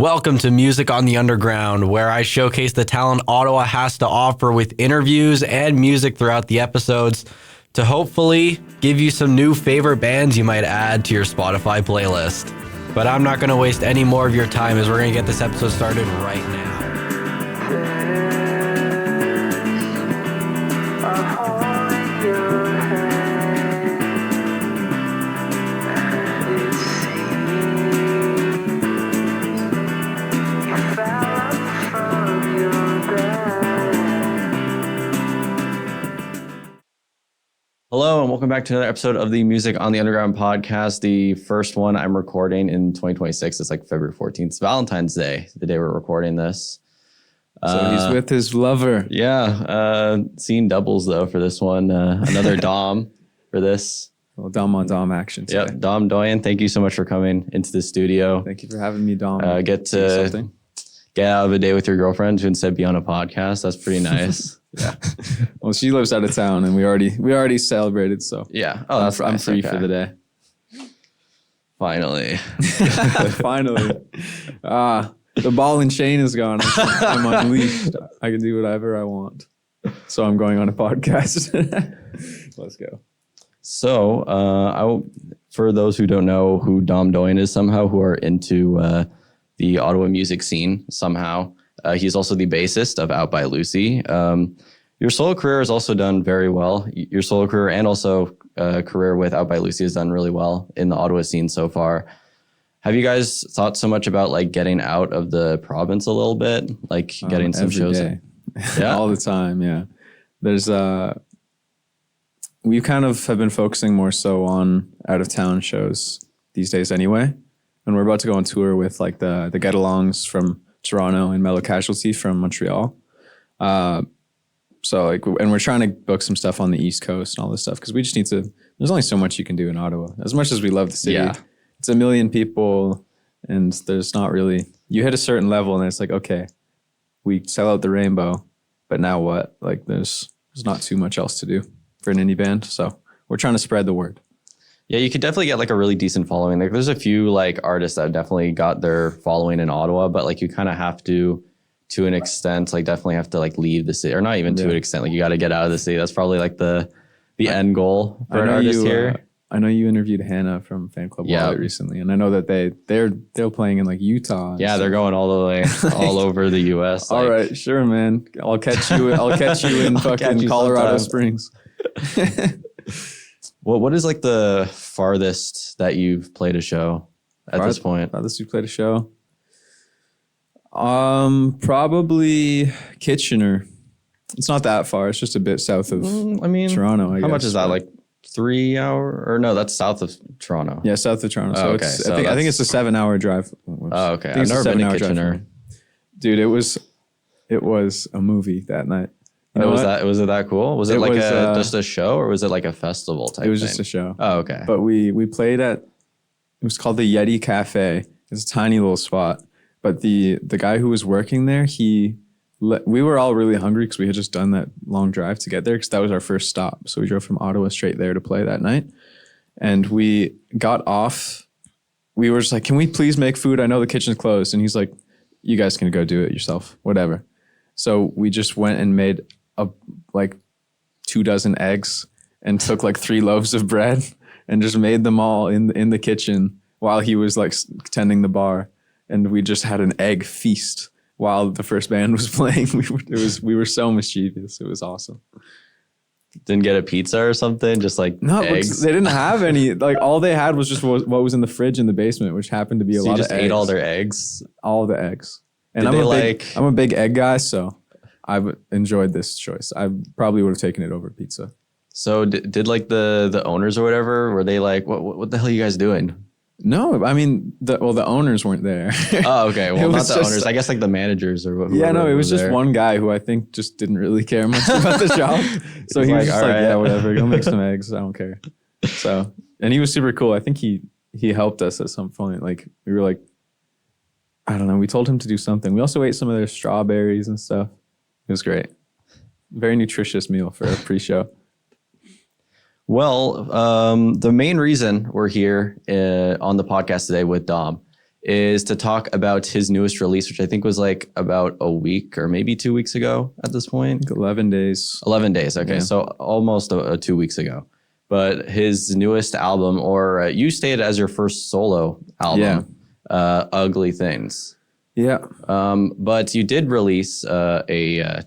Welcome to Music on the Underground, where I showcase the talent Ottawa has to offer with interviews and music throughout the episodes to hopefully give you some new favorite bands you might add to your Spotify playlist. But I'm not going to waste any more of your time as we're going to get this episode started right now. Hello, and welcome back to another episode of the Music on the Underground podcast. The first one I'm recording in 2026. It's like February 14th. It's Valentine's Day, the day we're recording this. So he's with his lover. Yeah. Seeing doubles, though, for this one. Another Dom for this. Well, Dom on Dom action today. Yep. Dom Doyon, thank you so much for coming into the studio. Thank you for having me, Dom. Get out of a day with your girlfriend to instead be on a podcast. That's pretty nice. Yeah. Well, she lives out of town, and we already celebrated. So yeah. Oh, that's I'm nice. free for the day. Finally. Finally. The ball and chain is gone. I'm unleashed. I can do whatever I want. So I'm going on a podcast. Let's go. So for those who don't know who Dom Doyon is somehow, who are into the Ottawa music scene somehow, he's also the bassist of Out by Lucy. Your solo career has also done very well. Your solo career and also career with Out by Lucy has done really well in the Ottawa scene so far. Have you guys thought so much about like getting out of the province a little bit, like getting some shows? Day. Yeah, all the time. Yeah, there's we kind of have been focusing more so on out of town shows these days anyway, and we're about to go on tour with like the Get Alongs from Toronto and Mellow Casualty from Montreal. So like, and we're trying to book some stuff on the East Coast and all this stuff because we just need to. There's only so much you can do in Ottawa. As much as we love the city, it's 1 million people, and there's not really. You hit a certain level, and it's like, okay, we sell out the rainbow, but now what? Like, there's not too much else to do for an indie band. So we're trying to spread the word. Yeah, you could definitely get like a really decent following. Like, there's a few like artists that definitely got their following in Ottawa, but like you kind of have to an extent, like definitely have to like leave the city, or not even to an extent. Like you got to get out of the city. That's probably like the end goal for an artist here. I know you interviewed Hannah from Fan Club Wallet recently, and I know that they're playing in like Utah. Yeah, they're going all the way all over the U.S. All right, sure, man. I'll catch you in fucking Colorado Springs. What is like the farthest that you've played a show at this point? Farthest you played a show? Probably Kitchener. It's not that far. It's just a bit south of Toronto. How much is that? Like 3 hour? Or no, that's south of Toronto. Yeah, south of Toronto. So I think it's a 7-hour drive. Oh, okay. I've never been to Kitchener. Dude, it was a movie that night. Was it that cool? Was it like just a show, or was it like a festival type thing? It was just a show. Oh, okay. But we played it was called the Yeti Cafe. It's a tiny little spot. But the guy who was working there, we were all really hungry because we had just done that long drive to get there because that was our first stop. So we drove from Ottawa straight there to play that night. And we got off. We were just like, can we please make food? I know the kitchen's closed. And he's like, you guys can go do it yourself, whatever. So we just went and made 24 eggs and took like 3 loaves of bread and just made them all in the kitchen while he was like tending the bar. And we just had an egg feast while the first band was playing. We were so mischievous. It was awesome. Didn't get a pizza or something? Just like eggs? They didn't have any. Like all they had was just what was in the fridge in the basement, which happened to be a lot of eggs. So you just ate all their eggs? All the eggs. And I'm a big egg guy, so I've enjoyed this choice. I probably would have taken it over pizza. So did like the owners or whatever, were they like, what the hell are you guys doing? No, I mean, the owners weren't there. Oh, okay. Well, not the owners. I guess like the managers or whatever. Yeah, no, it was just there. One guy who I think just didn't really care much about the job. So he was just like, yeah, whatever. Go make some eggs. I don't care. So, and he was super cool. I think he helped us at some point. Like we were like, I don't know. We told him to do something. We also ate some of their strawberries and stuff. It was great. Very nutritious meal for a pre-show. Well, the main reason we're here on the podcast today with Dom is to talk about his newest release, which I think was like about a week or maybe 2 weeks ago at this point. 11 days. 11 days. Okay. Yeah. So almost 2 weeks ago. But his newest album, or you stated as your first solo album, Ugly Things. Yeah. But you did release a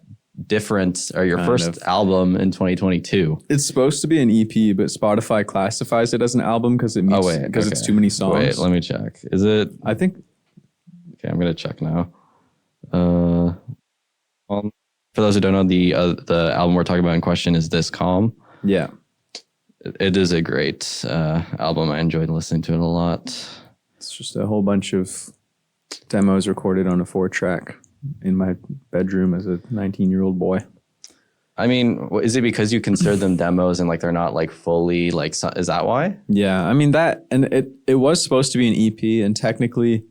different, or your first album in 2022. It's supposed to be an EP, but Spotify classifies it as an album because it's too many songs. Wait, let me check. Is it? I think. Okay, I'm gonna check now. For those who don't know, the album we're talking about in question is This Calm. Yeah. It is a great album. I enjoyed listening to it a lot. It's just a whole bunch of demos recorded on a 4-track in my bedroom as a 19-year-old boy. I mean, is it because you consider them demos and like they're not like fully like, is that why? Yeah, I mean that, and it was supposed to be an EP, and technically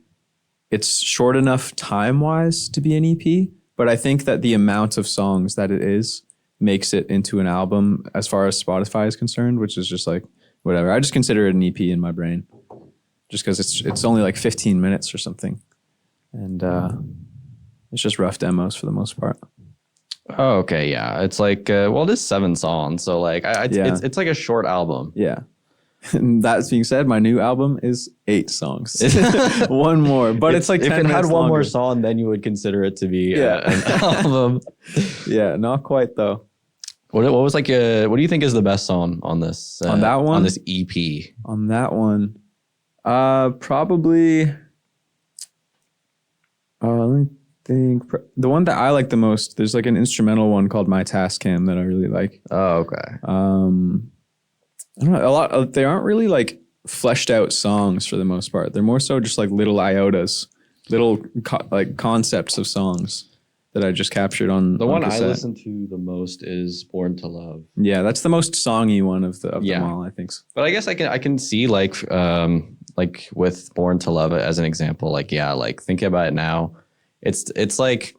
it's short enough time-wise to be an EP, but I think that the amount of songs that it is makes it into an album as far as Spotify is concerned, which is just like whatever. I just consider it an EP in my brain just because it's only like 15 minutes or something. And it's just rough demos for the most part. Oh, okay. Yeah. It's like, well, it is 7 songs. So like, it's like a short album. Yeah. And that being said, my new album is 8 songs. One more, but it's like 10 if it had one longer. more song, then you would consider it to be an album. Yeah, not quite though. What was like, what do you think is the best song on this? On that one? On this EP? On that one, probably, let me think. The one that I like the most, there's like an instrumental one called My Task Cam that I really like. Oh, okay. I don't know, they aren't really like fleshed out songs for the most part. They're more so just like little iotas, little like concepts of songs that I just captured on the one cassette. I listen to the most is Born to Love. Yeah, that's the most songy one of them all, I think. So. But I guess I can see like with Born to Love as an example, like thinking about it now, it's like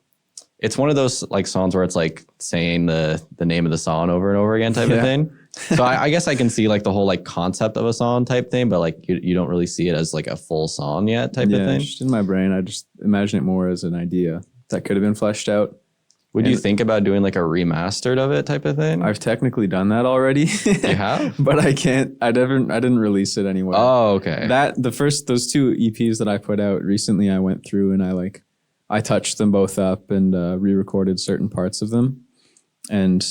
it's one of those like songs where it's like saying the name of the song over and over again type of thing. So I guess I can see like the whole like concept of a song type thing, but like you don't really see it as like a full song yet type of thing. Just in my brain, I just imagine it more as an idea that could have been fleshed out. Would you think about doing like a remastered of it type of thing? I've technically done that already. You have? But I can't. I didn't release it anywhere. Oh, okay. Those 2 EPs that I put out recently, I went through and I touched them both up and re-recorded certain parts of them, and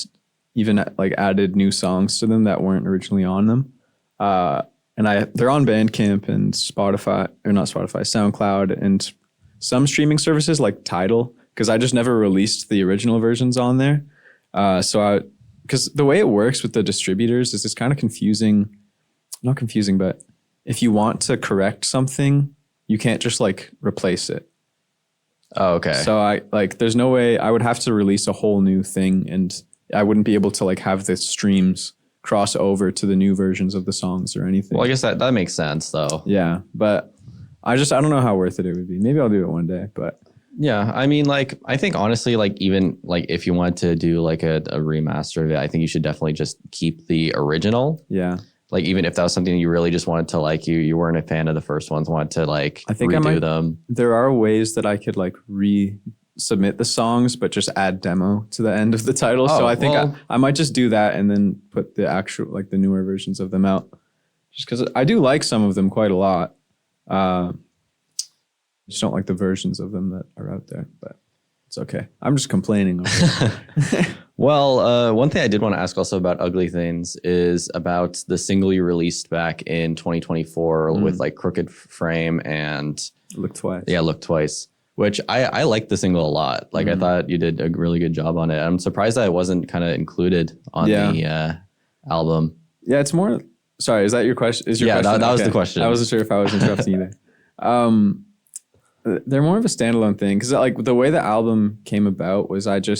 even like added new songs to them that weren't originally on them. And they're on Bandcamp and Spotify, or not Spotify, SoundCloud, and some streaming services like Tidal, because I just never released the original versions on there. Because the way it works with the distributors is it's kind of confusing. Not confusing, but if you want to correct something, you can't just like replace it. Oh, okay. So there's no way I would have to release a whole new thing, and I wouldn't be able to like have the streams cross over to the new versions of the songs or anything. Well, I guess that makes sense though. Yeah, but I don't know how worth it would be. Maybe I'll do it one day, but yeah, I mean, like, I think honestly, like, even like if you wanted to do like a remaster of it, I think you should definitely just keep the original. Yeah. Like, even if that was something you really just wanted to like, you weren't a fan of the first ones, wanted to like I think redo them. There are ways that I could like resubmit the songs, but just add demo to the end of the title. So I think I might just do that and then put the actual, like the newer versions of them out. Just because I do like some of them quite a lot. Just don't like the versions of them that are out there, but it's okay. I'm just complaining. Well, one thing I did want to ask also about Ugly Things is about the single you released back in 2024 with like Crooked Frame and Look Twice. Yeah, Look Twice, which I liked the single a lot. Like I thought you did a really good job on it. I'm surprised that it wasn't kind of included on the album. Yeah, it's more. Sorry, is that your question? Is your question? That was the question. I wasn't sure if I was interrupting either. They're more of a standalone thing because like the way the album came about was it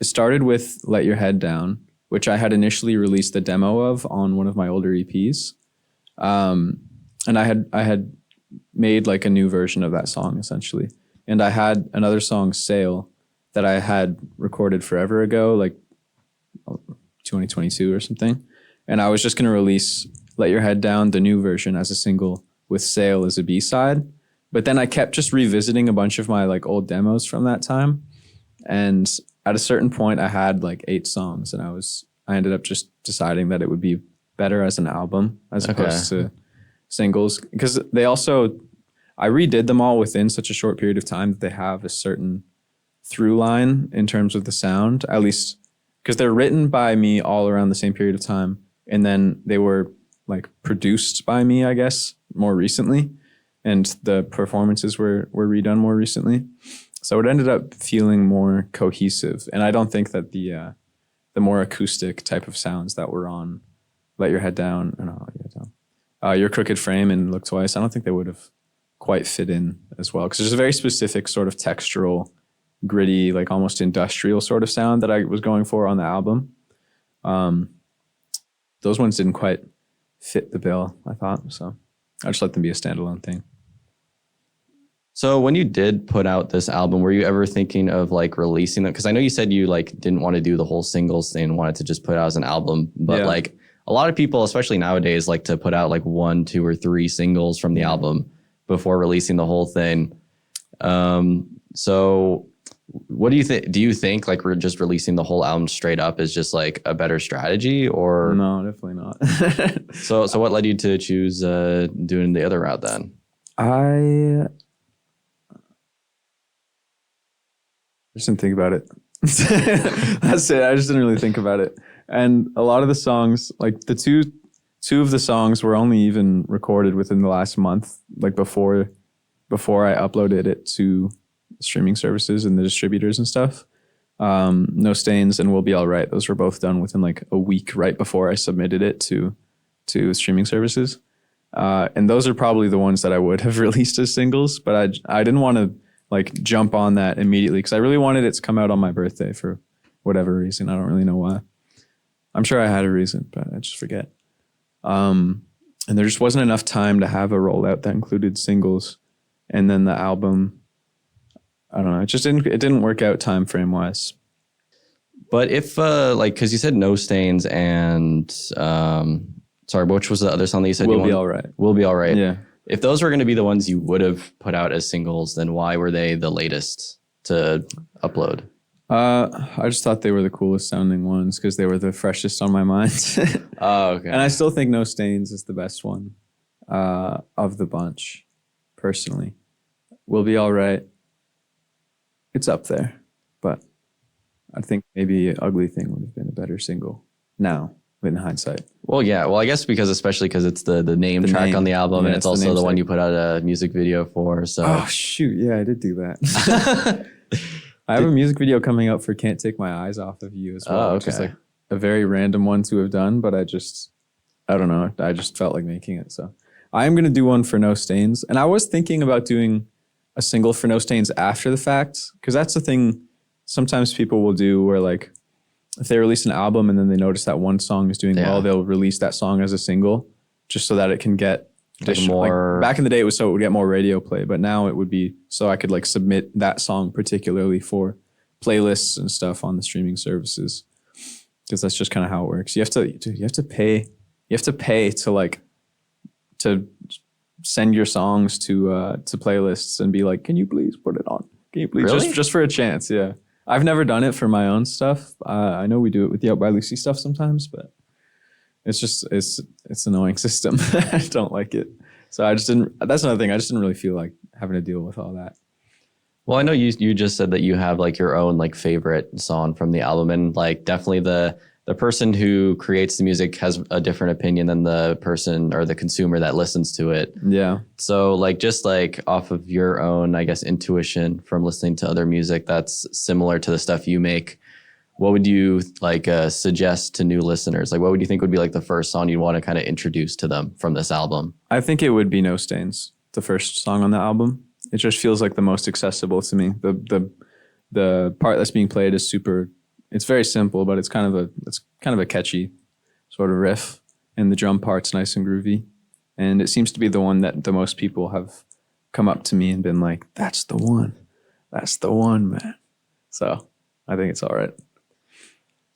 started with Let Your Head Down, which I had initially released the demo of on one of my older EPs. And I had made like a new version of that song essentially. And I had another song, Sail, that I had recorded forever ago, like 2022 or something. And I was just going to release Let Your Head Down, the new version, as a single with Sail as a B-side. But then I kept just revisiting a bunch of my like old demos from that time. And at a certain point I had like 8 songs, and I ended up just deciding that it would be better as an album as opposed to singles, because I redid them all within such a short period of time that they have a certain through line in terms of the sound, at least because they're written by me all around the same period of time. And then they were like produced by me, I guess, more recently. And the performances were redone more recently. So it ended up feeling more cohesive. And I don't think that the more acoustic type of sounds that were on Let Your Head Down, or no, Let Your Head Down, Your Crooked Frame and Look Twice, I don't think they would have quite fit in as well. Because there's a very specific sort of textural, gritty, like almost industrial sort of sound that I was going for on the album. Those ones didn't quite fit the bill, I thought. So I just let them be a standalone thing. So when you did put out this album, were you ever thinking of like releasing them? Because I know you said you like didn't want to do the whole singles thing, wanted to just put out as an album. But like a lot of people, especially nowadays, like to put out like 1, 2, or 3 singles from the album before releasing the whole thing. So what do you think? Do you think like we're just releasing the whole album straight up is just like a better strategy, or no? Definitely not. So what led you to choose doing the other route then? I just didn't think about it. That's it. I just didn't really think about it. And a lot of the songs, like the two of the songs were only even recorded within the last month, like before I uploaded it to streaming services and the distributors and stuff. No Stains and We'll Be All Right. Those were both done within like a week right before I submitted it to streaming services. And those are probably the ones that I would have released as singles, but I didn't want to like jump on that immediately because I really wanted it to come out on my birthday for whatever reason. I don't really know why. I'm sure I had a reason, but I just forget. And there just wasn't enough time to have a rollout that included singles. And then the album, I don't know, it didn't work out time frame wise. But if like, cause you said No Stains and, sorry, which was the other song that you said? We'll Be All Right. We'll Be All Right. Yeah. If those were going to be the ones you would have put out as singles, then why were they the latest to upload? I just thought they were the coolest sounding ones because they were the freshest on my mind. Oh, okay. And I still think No Stains is the best one of the bunch, personally. We'll Be All Right. It's up there, but I think maybe Ugly Thing would have been a better single now, in hindsight. Well, yeah. Well, I guess especially because it's the name track on the album, and it's also the one you put out a music video for. So. Oh shoot! Yeah, I did do that. I have a music video coming up for Can't Take My Eyes Off of You as well, okay. Which is like a very random one to have done, but I don't know. I just felt like making it. So I am going to do one for No Stains. And I was thinking about doing a single for No Stains after the fact, because that's the thing sometimes people will do where like if they release an album and then they notice that one song is doing well, they'll release that song as a single just so that it can get more. Like back in the day, it was so it would get more radio play, but now it would be so I could like submit that song particularly for playlists and stuff on the streaming services, because that's just kind of how it works. You have to pay to like to send your songs to playlists and be like, can you please put it on? Can you please just for a chance? Yeah, I've never done it for my own stuff. I know we do it with the Out by Lucy stuff sometimes, but it's an annoying system. I don't like it. So that's another thing. I just didn't really feel like having to deal with all that. Well, I know you just said that you have like your own like favorite song from the album, and like definitely the person who creates the music has a different opinion than the person or the consumer that listens to it. Yeah. So like just like off of your own, I guess, intuition from listening to other music that's similar to the stuff you make, what would you like suggest to new listeners? Like what would you think would be like the first song you'd want to kind of introduce to them from this album? I think it would be No Stains, the first song on the album. It just feels like the most accessible to me. The part that's being played is it's very simple, but it's kind of a catchy sort of riff, and the drum part's nice and groovy. And it seems to be the one that the most people have come up to me and been like, that's the one, man. So I think it's all right.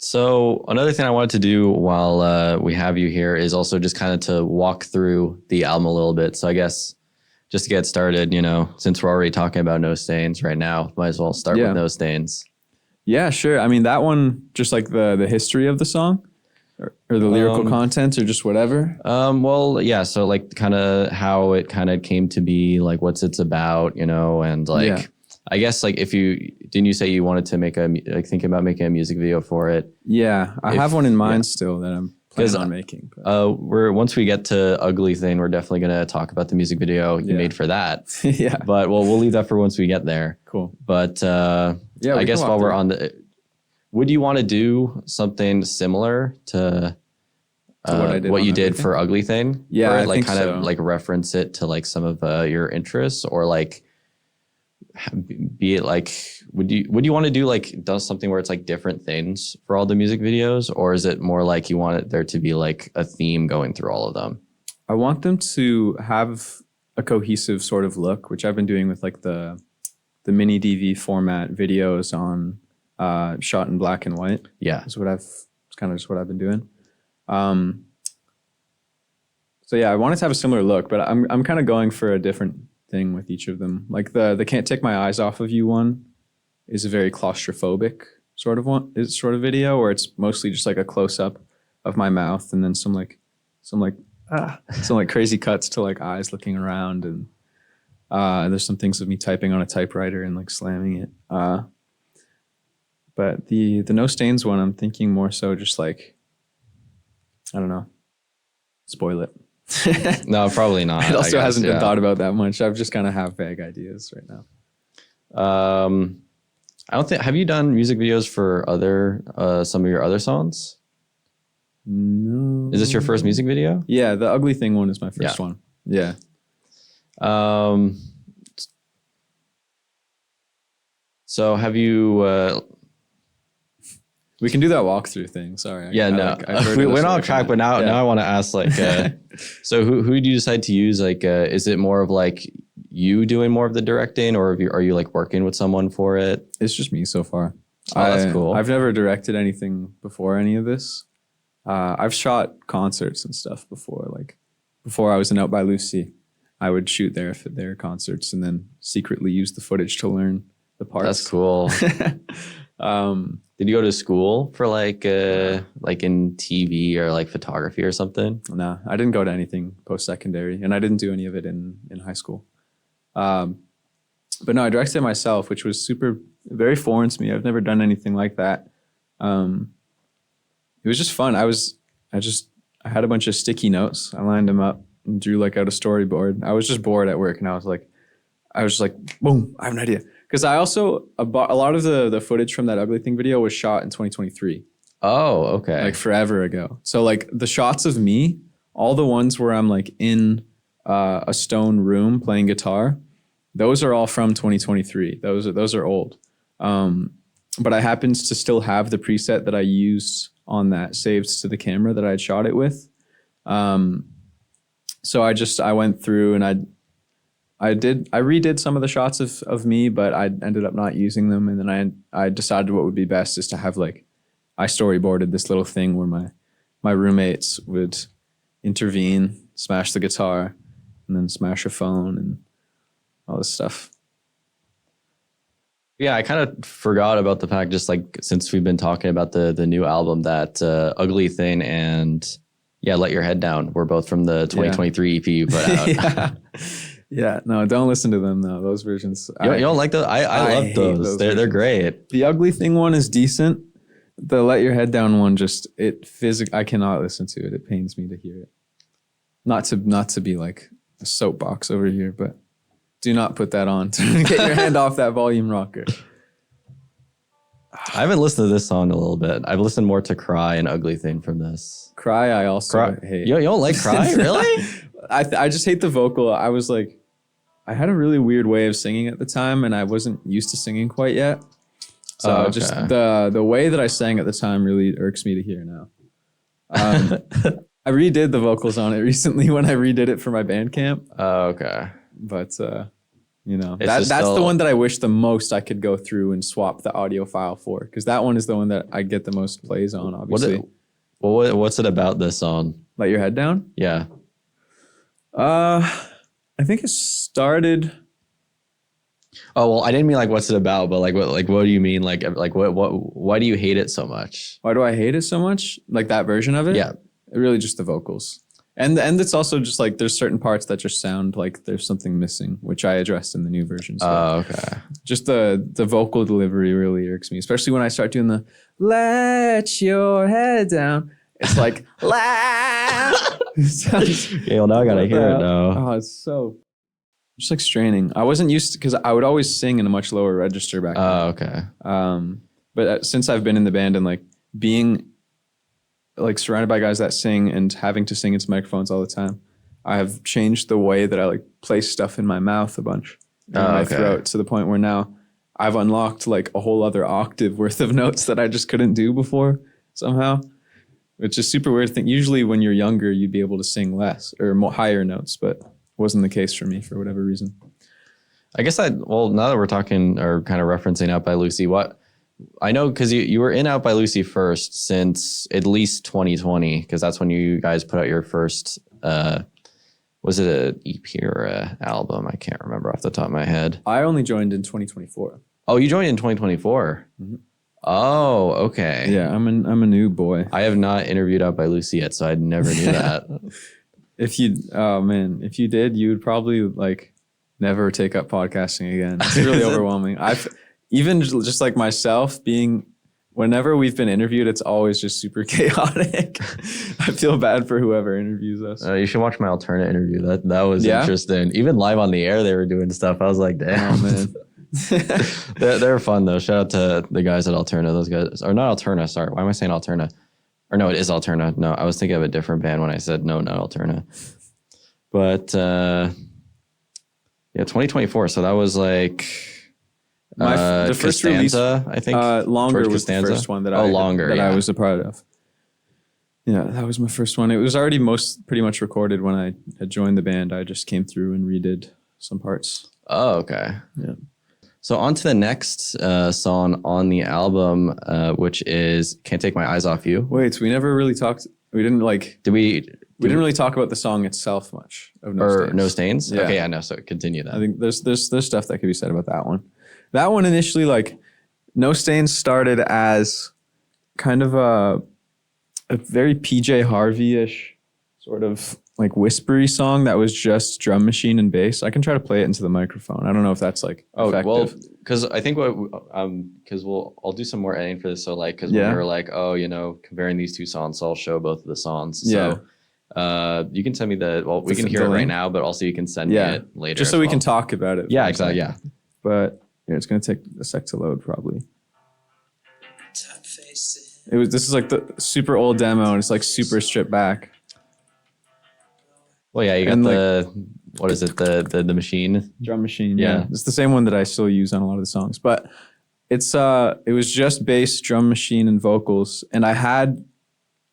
So another thing I wanted to do while we have you here is also just kind of to walk through the album a little bit. So I guess just to get started, since we're already talking about No Stains right now, might as well start with No Stains. Yeah, sure. I mean, that one, just like the history of the song or the lyrical content or just whatever. Well, yeah. So like kind of how it kind of came to be, like what's it's about, and like, I guess like didn't you say you wanted to thinking about making a music video for it? Yeah, I have one in mind still that I'm planning on making. Once we get to Ugly Thing, we're definitely going to talk about the music video you made for that. Yeah. But we'll leave that for once we get there. Cool. But I guess while we're on would you want to do something similar to what you did for Ugly Thing? Yeah, or, I like think kind so. of like reference it to like some of your interests, or like be it like would you want to do something where it's like different things for all the music videos, or is it more like you want it there to be like a theme going through all of them? I want them to have a cohesive sort of look, which I've been doing with like the mini DV format videos on shot in black and white. Yeah, it's kind of just what I've been doing. So yeah, I wanted to have a similar look, but I'm kind of going for a different thing with each of them. Like the Can't Take My Eyes Off of You one is a very claustrophobic sort of video where it's mostly just like a close up of my mouth and then some crazy cuts to like eyes looking around, and there's some things of me typing on a typewriter and like slamming it. But the No Stains one, I'm thinking more so just like, I don't know, spoil it. No, probably not. It also hasn't been thought about that much. I've just kind of have vague ideas right now. I don't think. Have you done music videos for some of your other songs? No. Is this your first music video? Yeah, the Ugly Thing one is my first one. Yeah. So have you? We can do that walkthrough thing. Sorry. We went off track, but now I want to ask so who did you decide to use? Is it more of like you doing more of the directing, or are you like working with someone for it? It's just me so far. Oh, that's cool. I've never directed anything before any of this. I've shot concerts and stuff before. Like before I was in Out by Lucy, I would shoot their concerts and then secretly use the footage to learn the parts. That's cool. Did you go to school for like in TV or like photography or something? No, I didn't go to anything post-secondary, and I didn't do any of it in high school. But no, I directed it myself, which was very foreign to me. I've never done anything like that. It was just fun. I had a bunch of sticky notes. I lined them up and drew like out a storyboard. I was just bored at work, and I was just like, boom, I have an idea. Because I also, a lot of the footage from that Ugly Thing video was shot in 2023. Oh, okay. Like forever ago. So like the shots of me, all the ones where I'm like in a stone room playing guitar, those are all from 2023. Those are old. But I happened to still have the preset that I used on that saved to the camera that I had shot it with. So I went through and I redid some of the shots of me, but I ended up not using them. And then I decided what would be best is to have I storyboarded this little thing where my roommates would intervene, smash the guitar, and then smash a phone and all this stuff. Yeah, I kind of forgot about the fact, just like since we've been talking about the new album, that Ugly Thing and Let Your Head Down were both from the 2023 EP you put out. Yeah, no, don't listen to them though. Those versions. You don't like those? I love those. They're great. The Ugly Thing one is decent. The Let Your Head Down one I cannot listen to it. It pains me to hear it. Not to be like a soapbox over here, but do not put that on. Get your hand off that volume rocker. I haven't listened to this song in a little bit. I've listened more to Cry and Ugly Thing from this. Cry, I also hate. You don't like Cry? Really? I just hate the vocal. I was like, I had a really weird way of singing at the time, and I wasn't used to singing quite yet. So just the way that I sang at the time really irks me to hear now. I redid the vocals on it recently when I redid it for my band camp. Oh, okay. But You know, It's that's just the still- one that I wish the most I could go through and swap the audio file for, because that one is the one that I get the most plays on. Obviously, what's it about this song? Let Your Head Down. Yeah. I think it started. Oh well, I didn't mean like what's it about, but what do you mean like what why do you hate it so much? Why do I hate it so much? Like that version of it? Yeah. Really just the vocals. And it's also just like there's certain parts that just sound like there's something missing, which I addressed in the new version. So Okay. just the vocal delivery really irks me, especially when I start doing the let your head down. It's like it sounds, Yeah, well now I gotta hear it now. Oh, it's so just like straining. I wasn't used to, because I would always sing in a much lower register back then. Oh, okay. But since I've been in the band and like being like surrounded by guys that sing and having to sing into microphones all the time, I have changed the way that I like place stuff in my mouth a bunch, in my okay. throat, to the point where now I've unlocked like a whole other octave worth of notes that I just couldn't do before somehow, which is super weird to think. Usually when you're younger, you'd be able to sing less or more higher notes, but wasn't the case for me for whatever reason. I guess well, now that we're talking or kind of referencing Out by Lucy, what I know, because you were in Out by Lucy first since at least 2020, because that's when you guys put out your first, was it an EP or a album? I can't remember off the top of my head. I only joined in 2024. Oh, you joined in 2024? Mhm. Oh, okay. Yeah, I'm a new boy. I have not interviewed Out by Lucy yet, so I never knew that. If you did, you would probably like never take up podcasting again. It's really overwhelming. I've even just like myself being, whenever we've been interviewed, it's always just super chaotic. I feel bad for whoever interviews us. You should watch my alternate interview. That was interesting. Even live on the air, they were doing stuff. I was like, damn. Oh man. They're fun though. Shout out to the guys at Alterna. Those guys, or not Alterna. Sorry, why am I saying Alterna? Or no, it is Alterna. No, I was thinking of a different band when I said no, not Alterna. But yeah, 2024. So that was like The first release, Costanza, I think. Longer George was Costanza? the first one that Longer, that yeah. I was a part of. Yeah, that was my first one. It was already pretty much recorded when I had joined the band. I just came through and redid some parts. Oh, okay. Yeah. So on to the next song on the album, which is "Can't Take My Eyes Off You." Wait, we never really talked. We didn't like. Did we? We didn't really talk about the song itself much. Of No Stains. No Stains? Yeah. Okay, yeah, no. So continue that. I think there's stuff that could be said about that one. That one initially, like, No Stains started as kind of a very PJ Harvey-ish sort of like whispery song that was just drum machine and bass. I can try to play it into the microphone. I don't know if that's like effective. Well, because I think I'll do some more editing for this. So like, because when we were like, comparing these two songs, so I'll show both of the songs. Yeah. So you can send me we can hear it right now, but also you can send me it later. Just so we can talk about it. Yeah, exactly. Yeah. But yeah, it's gonna take a sec to load probably. This is like the super old demo and it's like super stripped back. Well, yeah, you got and what is it? The machine? Drum machine. Yeah. It's the same one that I still use on a lot of the songs, but it was just bass, drum machine, and vocals. And I had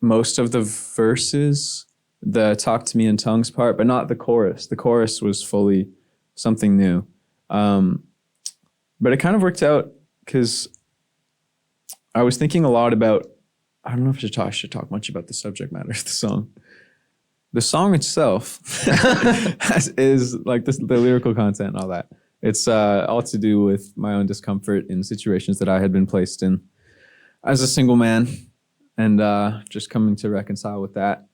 most of the verses, the Talk to Me in Tongues part, but not the chorus. The chorus was fully something new. But it kind of worked out because I was thinking a lot about, I don't know if I should talk much about the subject matter of the song. The song itself is like the lyrical content and all that. It's all to do with my own discomfort in situations that I had been placed in as a single man, and just coming to reconcile with that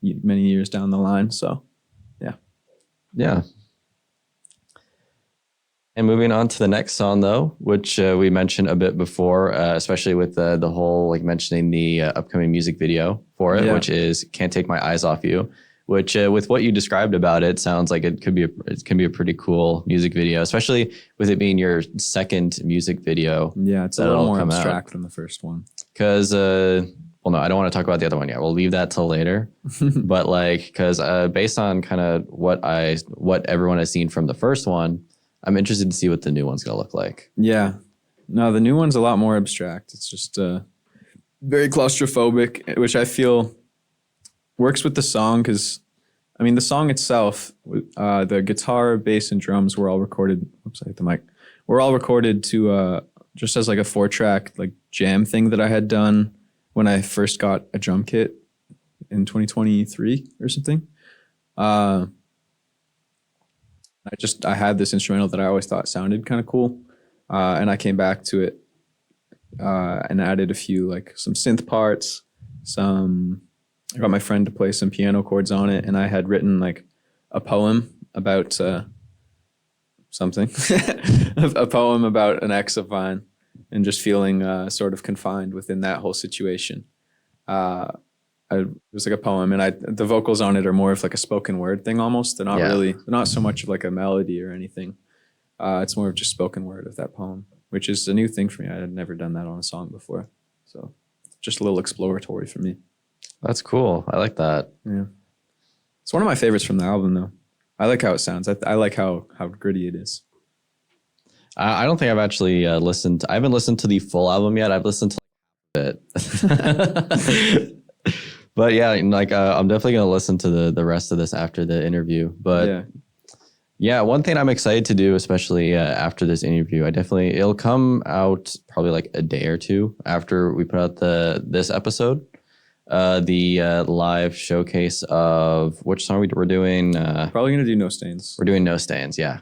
many years down the line. So, yeah. Yeah. And moving on to the next song, though, which we mentioned a bit before, especially with the whole like mentioning the upcoming music video for it, which is "Can't Take My Eyes Off You," which with what you described about it, sounds like it can be a pretty cool music video, especially with it being your second music video. Yeah, it's a little more abstract than the first one. Because well, no, I don't want to talk about the other one yet. We'll leave that till later. But like, because based on kind of what everyone has seen from the first one, I'm interested to see what the new one's going to look like. Yeah. No, the new one's a lot more abstract. It's just very claustrophobic, which I feel works with the song because, I mean, the song itself, the guitar, bass, and drums were all recorded. Oops, I hit the mic. We're all recorded to just as like a 4-track like jam thing that I had done when I first got a drum kit in 2023 or something. I had this instrumental that I always thought sounded kind of cool, and I came back to it and added a few like some synth parts, I got my friend to play some piano chords on it, and I had written like a poem about something, a poem about an ex of mine, and just feeling sort of confined within that whole situation. It was like a poem, and the vocals on it are more of like a spoken word thing almost. They're not so much of like a melody or anything. It's more of just spoken word of that poem, which is a new thing for me. I had never done that on a song before, so just a little exploratory for me. That's cool. I like that. Yeah. It's one of my favorites from the album, though. I like how it sounds. I like how gritty it is. I don't think I've actually listened. I haven't listened to the full album yet. I've listened to like a bit. But yeah, like I'm definitely going to listen to the rest of this after the interview. But yeah, one thing I'm excited to do, especially after this interview, it'll come out probably like a day or two after we put out this episode. The live showcase of which song we're doing. Probably gonna do No Stains. We're doing No Stains, yeah.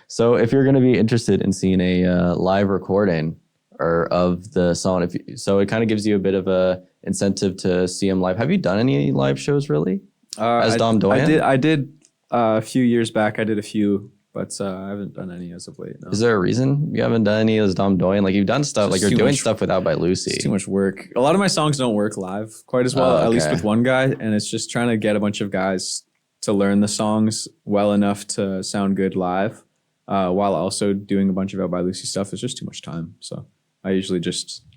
So if you're gonna be interested in seeing a live recording or of the song, so it kind of gives you a bit of a incentive to see him live. Have you done any live shows really? As Dom Doyon? I did a few years back. I did a few, but I haven't done any as of late. No. Is there a reason you haven't done any as Dom Doyon? Like you've done stuff, like you're doing stuff with Out by Lucy. It's too much work. A lot of my songs don't work live quite as well, at least with one guy. And it's just trying to get a bunch of guys to learn the songs well enough to sound good live, while also doing a bunch of Out by Lucy stuff. It's just too much time. So I usually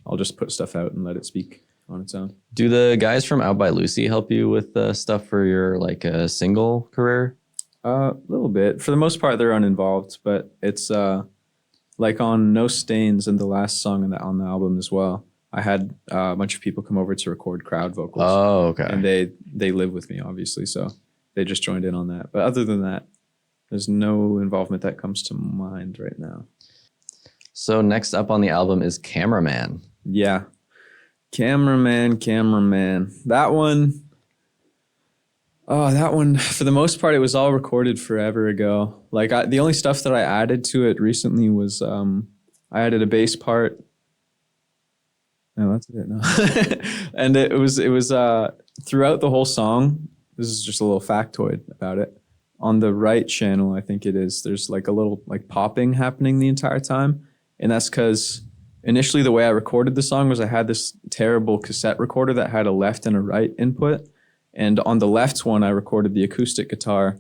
I'll just put stuff out and let it speak on its own. Do the guys from Out by Lucy help you with stuff for your like single career? A little bit. For the most part, they're uninvolved, but it's like on No Stains and the last song on the album as well. I had a bunch of people come over to record crowd vocals. Oh, okay. And they live with me, obviously, so they just joined in on that. But other than that, there's no involvement that comes to mind right now. So next up on the album is Cameraman. Yeah. Cameraman. That one, for the most part, it was all recorded forever ago. Like the only stuff that I added to it recently was I added a bass part. No, that's it. No. And it was throughout the whole song. This is just a little factoid about it. On the right channel, I think it is, there's like a little like popping happening the entire time. And that's because initially the way I recorded the song was I had this terrible cassette recorder that had a left and a right input. And on the left one, I recorded the acoustic guitar.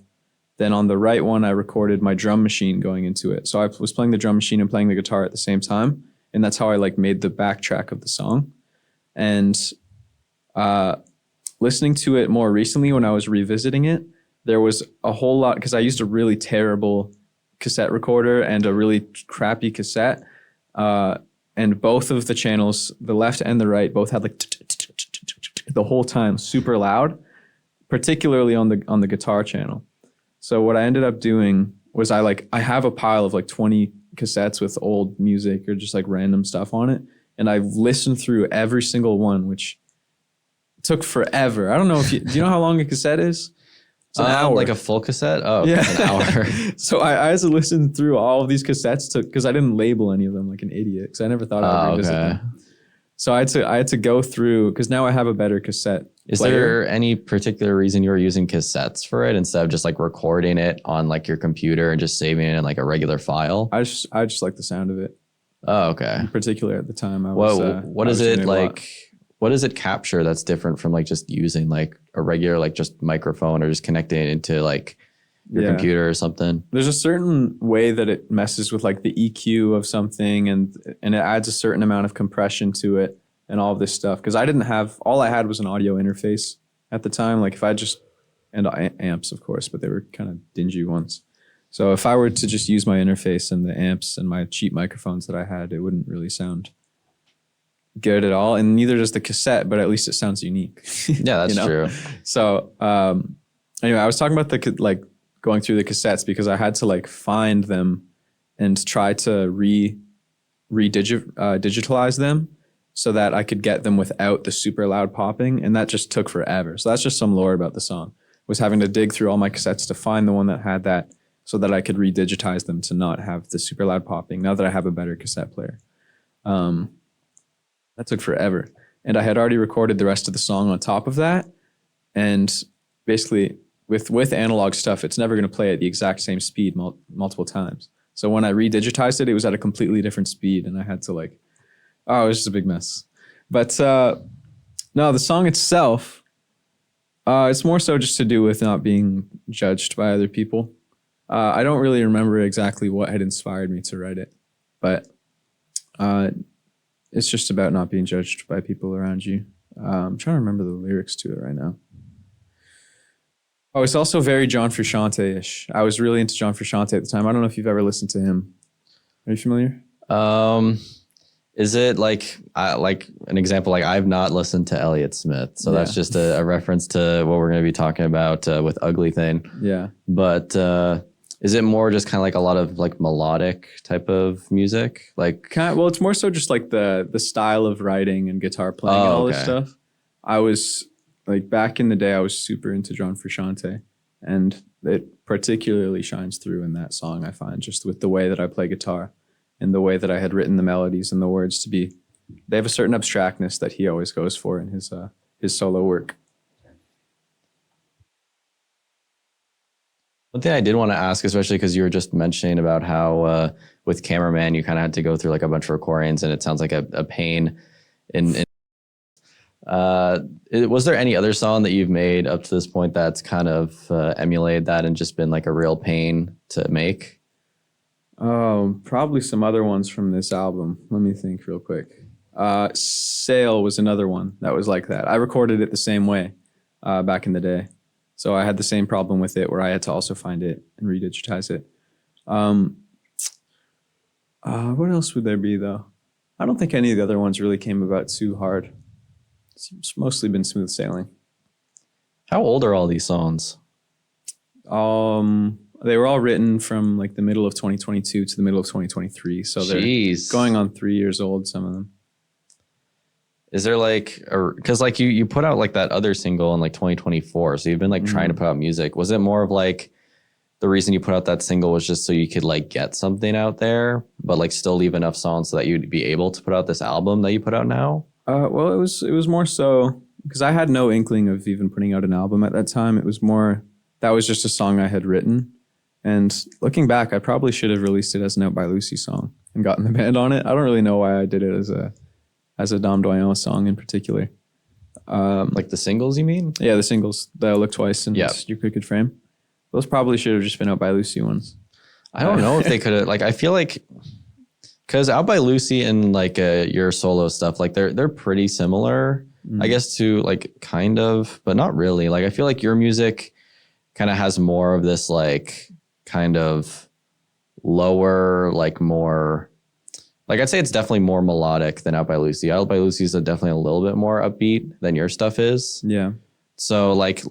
Then on the right one, I recorded my drum machine going into it. So I was playing the drum machine and playing the guitar at the same time. And that's how I like made the backtrack of the song. And listening to it more recently when I was revisiting it, there was a whole lot, because I used a really terrible cassette recorder and a really crappy cassette. And both of the channels, the left and the right, both had like the whole time, super loud, particularly on the guitar channel. So what I ended up doing was I have a pile of like 20 cassettes with old music or just like random stuff on it. And I've listened through every single one, which took forever. I don't know do you know how long a cassette is? It's an hour. Like a full cassette? Oh, yeah. An hour. So I had to listen through all of these cassettes because I didn't label any of them like an idiot because I never thought I would revisit them. So I had to go through, because now I have a better cassette Is player. there any particular reason you were using cassettes for it instead of just like recording it on like your computer and just saving it in like a regular file? I just like the sound of it. Oh, okay. In particular at the time. What is it like? What does it capture that's different from like just using like a regular like just microphone or just connecting it into like your computer or something? There's a certain way that it messes with like the EQ of something and it adds a certain amount of compression to it and all of this stuff. Because all I had was an audio interface at the time. Like if I just, and amps of course, but they were kind of dingy ones. So if I were to just use my interface and the amps and my cheap microphones that I had, it wouldn't really sound good at all. And neither does the cassette, but at least it sounds unique. Yeah, that's true. So Anyway, I was talking about the like going through the cassettes because I had to like find them and try to digitalize them so that I could get them without the super loud popping, and that just took forever. So that's just some lore about the song. Was having to dig through all my cassettes to find the one that had that, so that I could redigitize them to not have the super loud popping. Now that I have a better cassette player, that took forever, and I had already recorded the rest of the song on top of that, and basically with analog stuff, it's never going to play at the exact same speed multiple times. So when I redigitized it, it was at a completely different speed, and I had to like, oh, it was just a big mess. But no, the song itself, it's more so just to do with not being judged by other people. I don't really remember exactly what had inspired me to write it, but it's just about not being judged by people around you. I'm trying to remember the lyrics to it right now. Oh, it's also very John Frusciante-ish. I was really into John Frusciante at the time. I don't know if you've ever listened to him. Are you familiar? Is it like an example? Like I've not listened to Elliott Smith, so that's just a reference to what we're going to be talking about with Ugly Thing. Yeah. But is it more just kind of like a lot of like melodic type of music? Like, well, it's more so just like the style of writing and guitar playing and all this stuff. I was like back in the day, I was super into John Frusciante, and it particularly shines through in that song. I find just with the way that I play guitar and the way that I had written the melodies and the words to be, they have a certain abstractness that he always goes for in his solo work. One thing I did want to ask, especially because you were just mentioning about how with Cameraman, you kind of had to go through like a bunch of recordings, and it sounds like a pain. Was there any other song that you've made up to this point that's kind of emulated that and just been like a real pain to make? Oh, probably some other ones from this album. Let me think real quick. Sail was another one that was like that. I recorded it the same way back in the day. So I had the same problem with it where I had to also find it and redigitize it. What else would there be though? I don't think any of the other ones really came about too hard. It's mostly been smooth sailing. How old are all these songs? They were all written from like the middle of 2022 to the middle of 2023. So they're going on 3 years old, some of them. Is there like, or because like you put out like that other single in like 2024, so you've been like trying to put out music. Was it more of like the reason you put out that single was just so you could like get something out there, but like still leave enough songs so that you'd be able to put out this album that you put out now? Well, it was more so because I had no inkling of even putting out an album at that time. It was more, that was just a song I had written. And looking back, I probably should have released it as an Out by Lucy song and gotten the band on it. I don't really know why I did it as a Dom Doyon song in particular. Like the singles, you mean? Yeah, the singles, the Look Twice and Your Crooked Frame. Those probably should have just been Out by Lucy ones. I don't know if they could have, like, I feel like, because Out by Lucy and like your solo stuff, like they're pretty similar, I guess, to like kind of, but not really. Like I feel like your music kind of has more of this like kind of lower, like more, like I'd say it's definitely more melodic than Out by Lucy. Out by Lucy is definitely a little bit more upbeat than your stuff is. Yeah. So like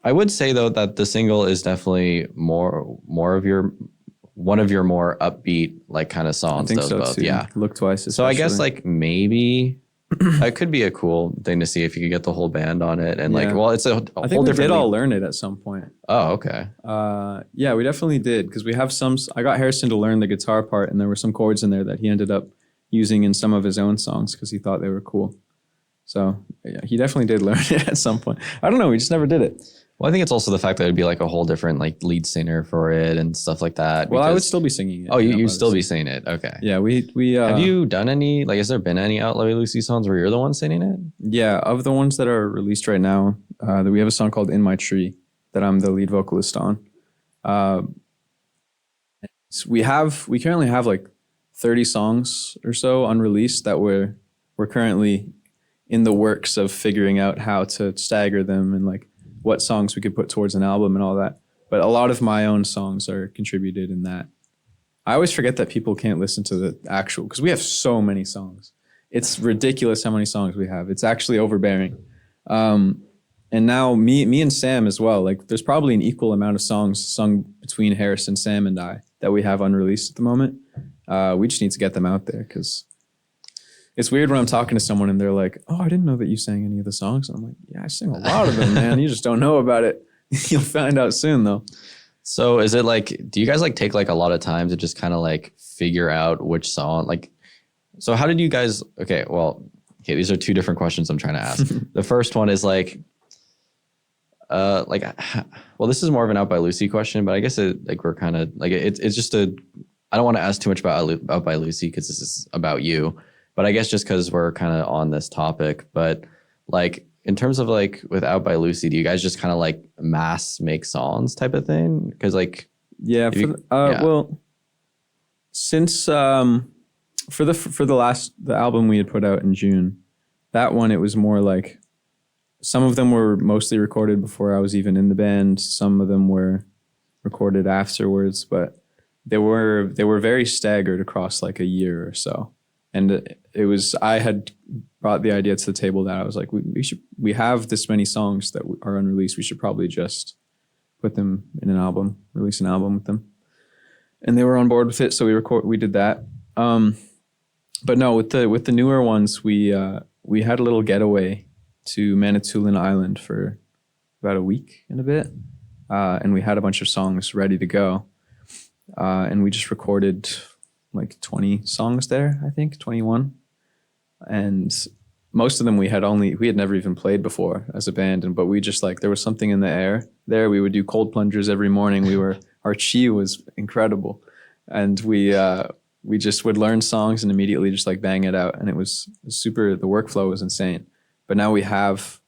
I would say though that the single is definitely more of your, one of your more upbeat like kind of songs. I think those so both. too. Yeah. Look Twice. Especially. So I guess like maybe that could be a cool thing to see if you could get the whole band on it. And like, well, it's a I whole think we different. did all learn it at some point. Oh, okay. Yeah, we definitely did because we have some. I got Harrison to learn the guitar part, and there were some chords in there that he ended up using in some of his own songs because he thought they were cool. So yeah, he definitely did learn it at some point. I don't know. We just never did it. Well, I think it's also the fact that it'd be like a whole different like lead singer for it and stuff like that. Well, I would still be singing it. Oh, you'd still be singing it. Okay. Yeah, we have you done any, like, has there been any Out by Lucy songs where you're the one singing it? Yeah, of the ones that are released right now, we have a song called In My Tree that I'm the lead vocalist on. So we currently have like 30 songs or so unreleased that we're currently in the works of figuring out how to stagger them and like what songs we could put towards an album and all that. But a lot of my own songs are contributed in that. I always forget that people can't listen to the actual, because we have so many songs. It's ridiculous how many songs we have. It's actually overbearing. And now me and Sam as well. Like there's probably an equal amount of songs sung between Harrison, Sam, and I that we have unreleased at the moment. We just need to get them out there because it's weird when I'm talking to someone and they're like, "Oh, I didn't know that you sang any of the songs." And I'm like, "Yeah, I sing a lot of them, man. You just don't know about it." You'll find out soon, though. So is it like, do you guys like take like a lot of time to just kind of like figure out which song? Like, so how did you guys? Okay, these are two different questions I'm trying to ask. The first one is like, this is more of an Out by Lucy question, but I guess we're kind of like it's just a. I don't want to ask too much about Out by Lucy because this is about you, but I guess just because we're kind of on this topic, but like in terms of like with Out by Lucy, do you guys just kind of like mass make songs type of thing? Because like well, since for the album we had put out in June, that one it was more like. Some of them were mostly recorded before I was even in the band. Some of them were recorded afterwards, but they were very staggered across like a year or so. And I had brought the idea to the table that I was like, we have this many songs that are unreleased. We should probably just put them in an album, release an album with them. And they were on board with it, so we did that. But no, with the newer ones, we had a little getaway to Manitoulin Island for about a week and a bit. And we had a bunch of songs ready to go. And we just recorded like 20 songs there, I think, 21. And most of them we had never even played before as a band. But we just like, there was something in the air there. We would do cold plungers every morning. Our chi was incredible. And we just would learn songs and immediately just like bang it out. And it was super, the workflow was insane. But now we have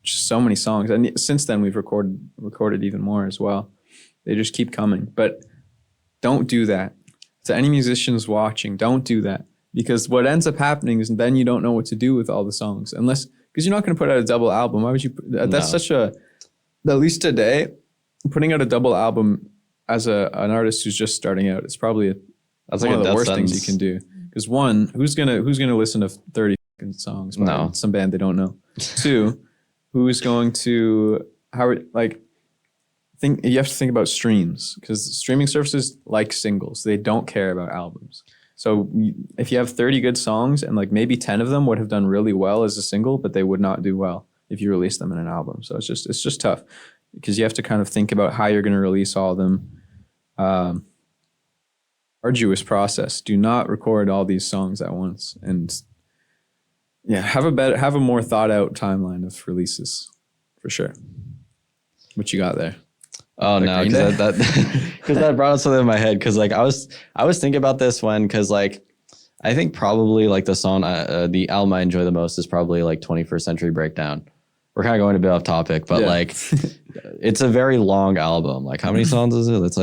just so many songs. And since then we've recorded even more as well. They just keep coming. But don't do that. To any musicians watching, don't do that. Because what ends up happening is then you don't know what to do with all the songs. Because you're not going to put out a double album. Why would you? That's such a, at least today, putting out a double album as an artist who's just starting out, it's probably one of the worst things you can do. Because one, who's gonna listen to 30 songs by some band they don't know? Two, who's going to you have to think about streams, because streaming services like singles. They don't care about albums. So if you have 30 good songs and like maybe 10 of them would have done really well as a single, but they would not do well if you release them in an album. So it's just tough because you have to kind of think about how you're going to release all of them. Arduous process. Do not record all these songs at once, and have a more thought out timeline of releases for sure. What you got there? Oh no, because that brought up something in my head. Because like I was thinking about this because like I think probably like the song the album I enjoy the most is probably like 21st Century Breakdown. We're kind of going a bit off topic, but like it's a very long album. Like how many songs is it? It's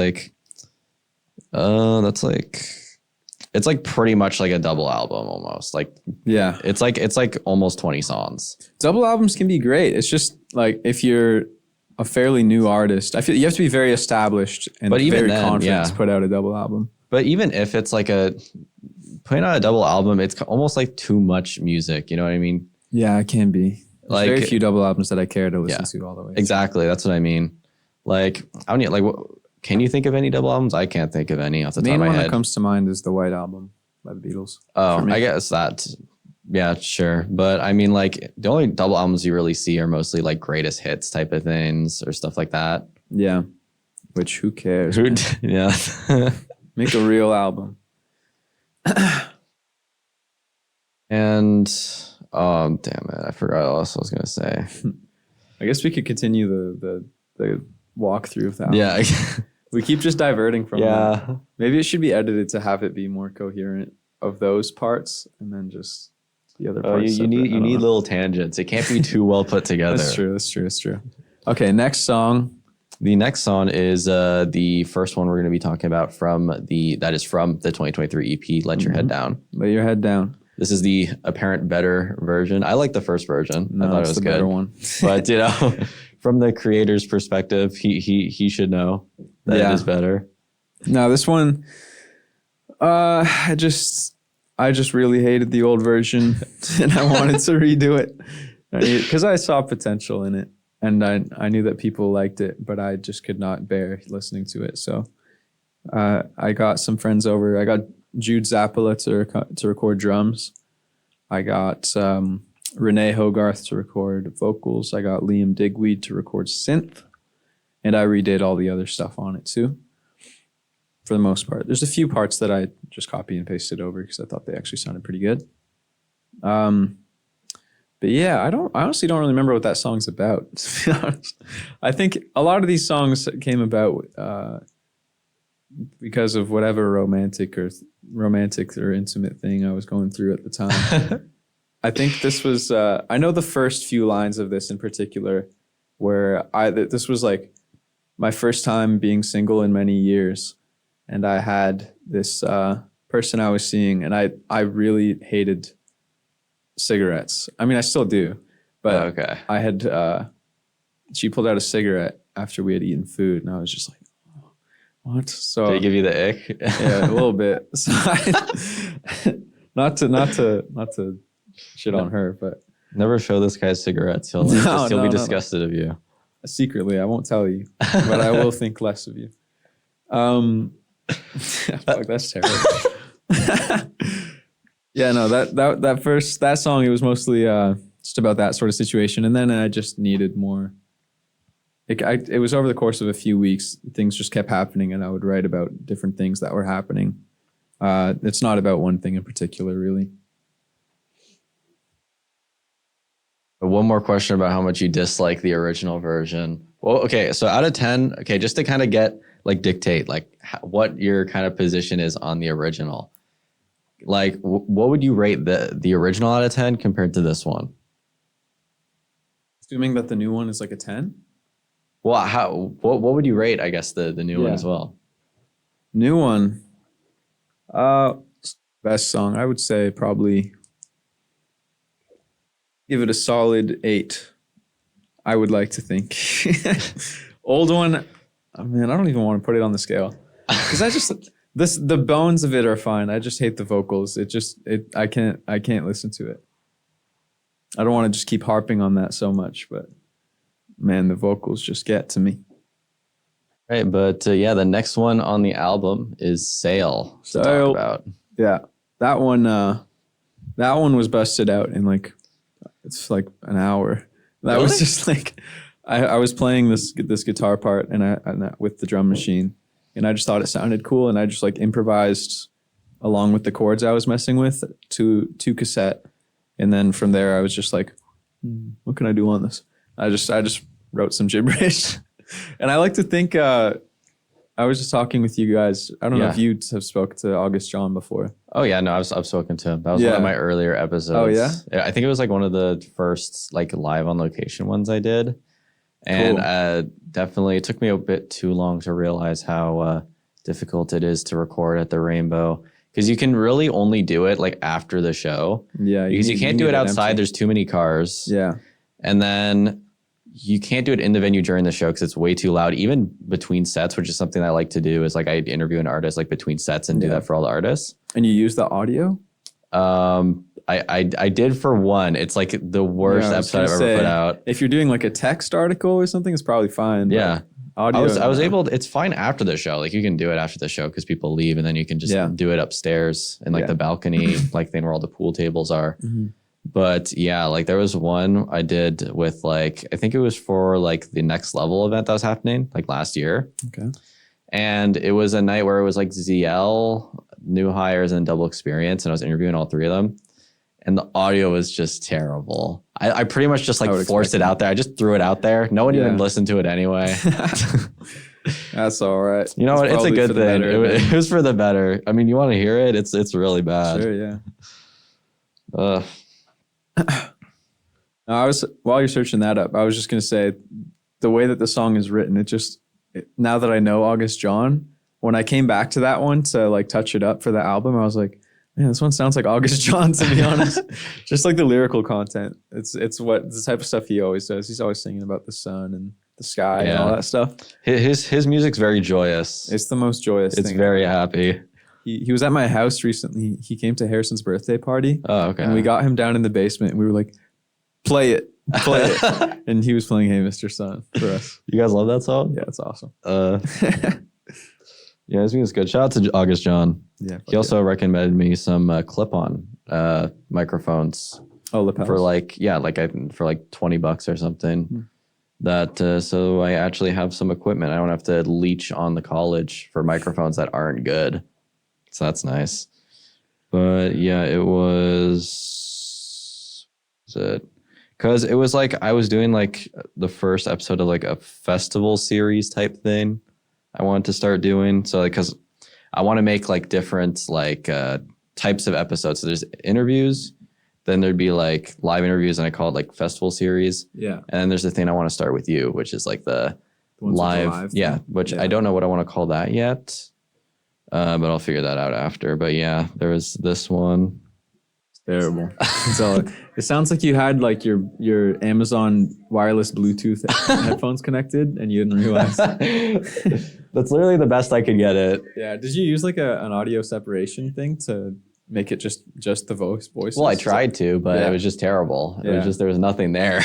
like pretty much like a double album almost. Like it's like almost 20 songs. Double albums can be great. It's just like if you're a fairly new artist, I feel you have to be very established and very confident to put out a double album. But even if it's like putting out a double album, it's almost like too much music. You know what I mean? Yeah, it can be. There's very few double albums that I care to listen to all the way. Exactly, that's what I mean. Like I don't like. Can you think of any double albums? I can't think of any off the top of my head. The main one that comes to mind is the White Album by the Beatles. Oh, I guess that. Yeah, sure. But I mean, like the only double albums you really see are mostly like greatest hits type of things or stuff like that. Yeah. Which who cares? Yeah. Make a real album. And damn it, I forgot what else I was gonna say. I guess we could continue the walkthrough of that. Yeah. We keep just diverting from that. Maybe it should be edited to have it be more coherent of those parts and then just the other parts. You need little tangents. It can't be too well put together. That's true. Okay, next song. The next song is the first one we're going to be talking about from the 2023 EP, Let Your Head Down. Let Your Head Down. This is the apparent better version. I like the first version. No, I thought it was the good. Better one. But from the creator's perspective, he should know that it is better. No, this one, I just really hated the old version, and I wanted to redo it. Because I saw potential in it, and I knew that people liked it, but I just could not bear listening to it. So I got some friends over. I got Jude Zappola to record drums. I got Renee Hogarth to record vocals. I got Liam Digweed to record synth, and I redid all the other stuff on it too. For the most part, there's a few parts that I just copy and pasted over because I thought they actually sounded pretty good. But yeah, I honestly don't really remember what that song's about, to be honest. I think a lot of these songs came about because of whatever romantic or intimate thing I was going through at the time. I think this was, I know the first few lines of this in particular, where this was like my first time being single in many years. And I had this person I was seeing, and I really hated cigarettes. I mean, I still do, but I had, she pulled out a cigarette after we had eaten food, and I was just like, oh, what? So did it give you the ick? Yeah, a little bit. So not to shit on her, but never show this guy cigarettes. He'll be disgusted of you. Secretly, I won't tell you, but I will think less of you. Fuck, that's terrible. Yeah, no, that song, it was mostly just about that sort of situation, and then I just needed more. It was over the course of a few weeks, things just kept happening, and I would write about different things that were happening. It's not about one thing in particular, really. One more question about how much you dislike the original version. Well, okay, so out of 10, okay, just to kind of dictate what your kind of position is on the original. Like, what would you rate the original out of 10 compared to this one? Assuming that the new one is like a 10? Well, what would you rate, I guess, the new one as well? New one. Best song, I would say probably give it a solid 8. I would like to think. Old one, oh man, I don't even want to put it on the scale. Because the bones of it are fine. I just hate the vocals. I can't listen to it. I don't want to just keep harping on that so much, but man, the vocals just get to me. Right, but the next one on the album is Sail. To talk about. Yeah, that one was busted out in it's like an hour. That was just like I was playing this guitar part and with the drum machine, and I just thought it sounded cool, and I just improvised along with the chords I was messing with to cassette, and then from there I was just like, what can I do on this? I just wrote some gibberish, and I like to think I was just talking with you guys. I don't know if you have spoke to August John before. Oh yeah, no, I've spoken to him. That was one of my earlier episodes. Oh yeah, I think it was one of the first live on location ones I did, and definitely it took me a bit too long to realize how difficult it is to record at the Rainbow, because you can really only do it after the show. Yeah, because you can't do it outside. Empty. There's too many cars. Yeah, and then you can't do it in the venue during the show because it's way too loud, even between sets, which is something I like to do. Is I interview an artist between sets and do that for all the artists. And you use the audio? I did for one. It's the worst episode I've ever put out. If you're doing a text article or something, it's probably fine. Yeah. Audio. I was able to, it's fine after the show. You can do it after the show because people leave, and then you can just do it upstairs in the balcony thing where all the pool tables are. Mm-hmm. But yeah, there was one I did with I think it was for the Next Level event that was happening last year. Okay. And it was a night where it was ZL, New Hires, and Double Experience, and I was interviewing all three of them. And the audio was just terrible. I pretty much just forced it out there. I just threw it out there. No one even listened to it anyway. That's all right. You know what? It's a good thing. It was for the better. I mean, you want to hear it? It's really bad. Sure, yeah. While you're searching that up, I was just gonna say the way that the song is written, now that I know August John, when I came back to that one to touch it up for the album, I was like, man, this one sounds like August John, to be honest. Just the lyrical content. It's what the type of stuff he always does. He's always singing about the sun and the sky and all that stuff. His music's very joyous. It's the most joyous thing. It's very happy. He was at my house recently. He came to Harrison's birthday party. Oh, okay. And we got him down in the basement, and we were like, play it. play it. And he was playing Hey Mr. Sun for us. You guys love that song? Yeah, it's awesome. Yeah, this music's good. Shout out to August John. Yeah. He also recommended me some clip-on microphones lapels. for for like $20 or something. That so I actually have some equipment. I don't have to leech on the college for microphones that aren't good. So that's nice. But yeah, it was it because it was like I was doing like the first episode of like a festival series type thing I wanted to start doing. So like because I want to make like different like types of episodes. So there's interviews, then there'd be like live interviews, and I call it like festival series. Yeah. And then there's the thing I want to start with you, which is like the live thing. Which I don't know what I want to call that yet. But I'll figure that out after. But yeah, there was this one. It's terrible. So it sounds like you had like your Amazon wireless Bluetooth headphones connected and you didn't realize. That's literally the best I could get it. Yeah. Did you use like an audio separation thing to make it just the voices? Well, I tried to, but Yeah. it was just terrible. It Yeah. was just, there was nothing there.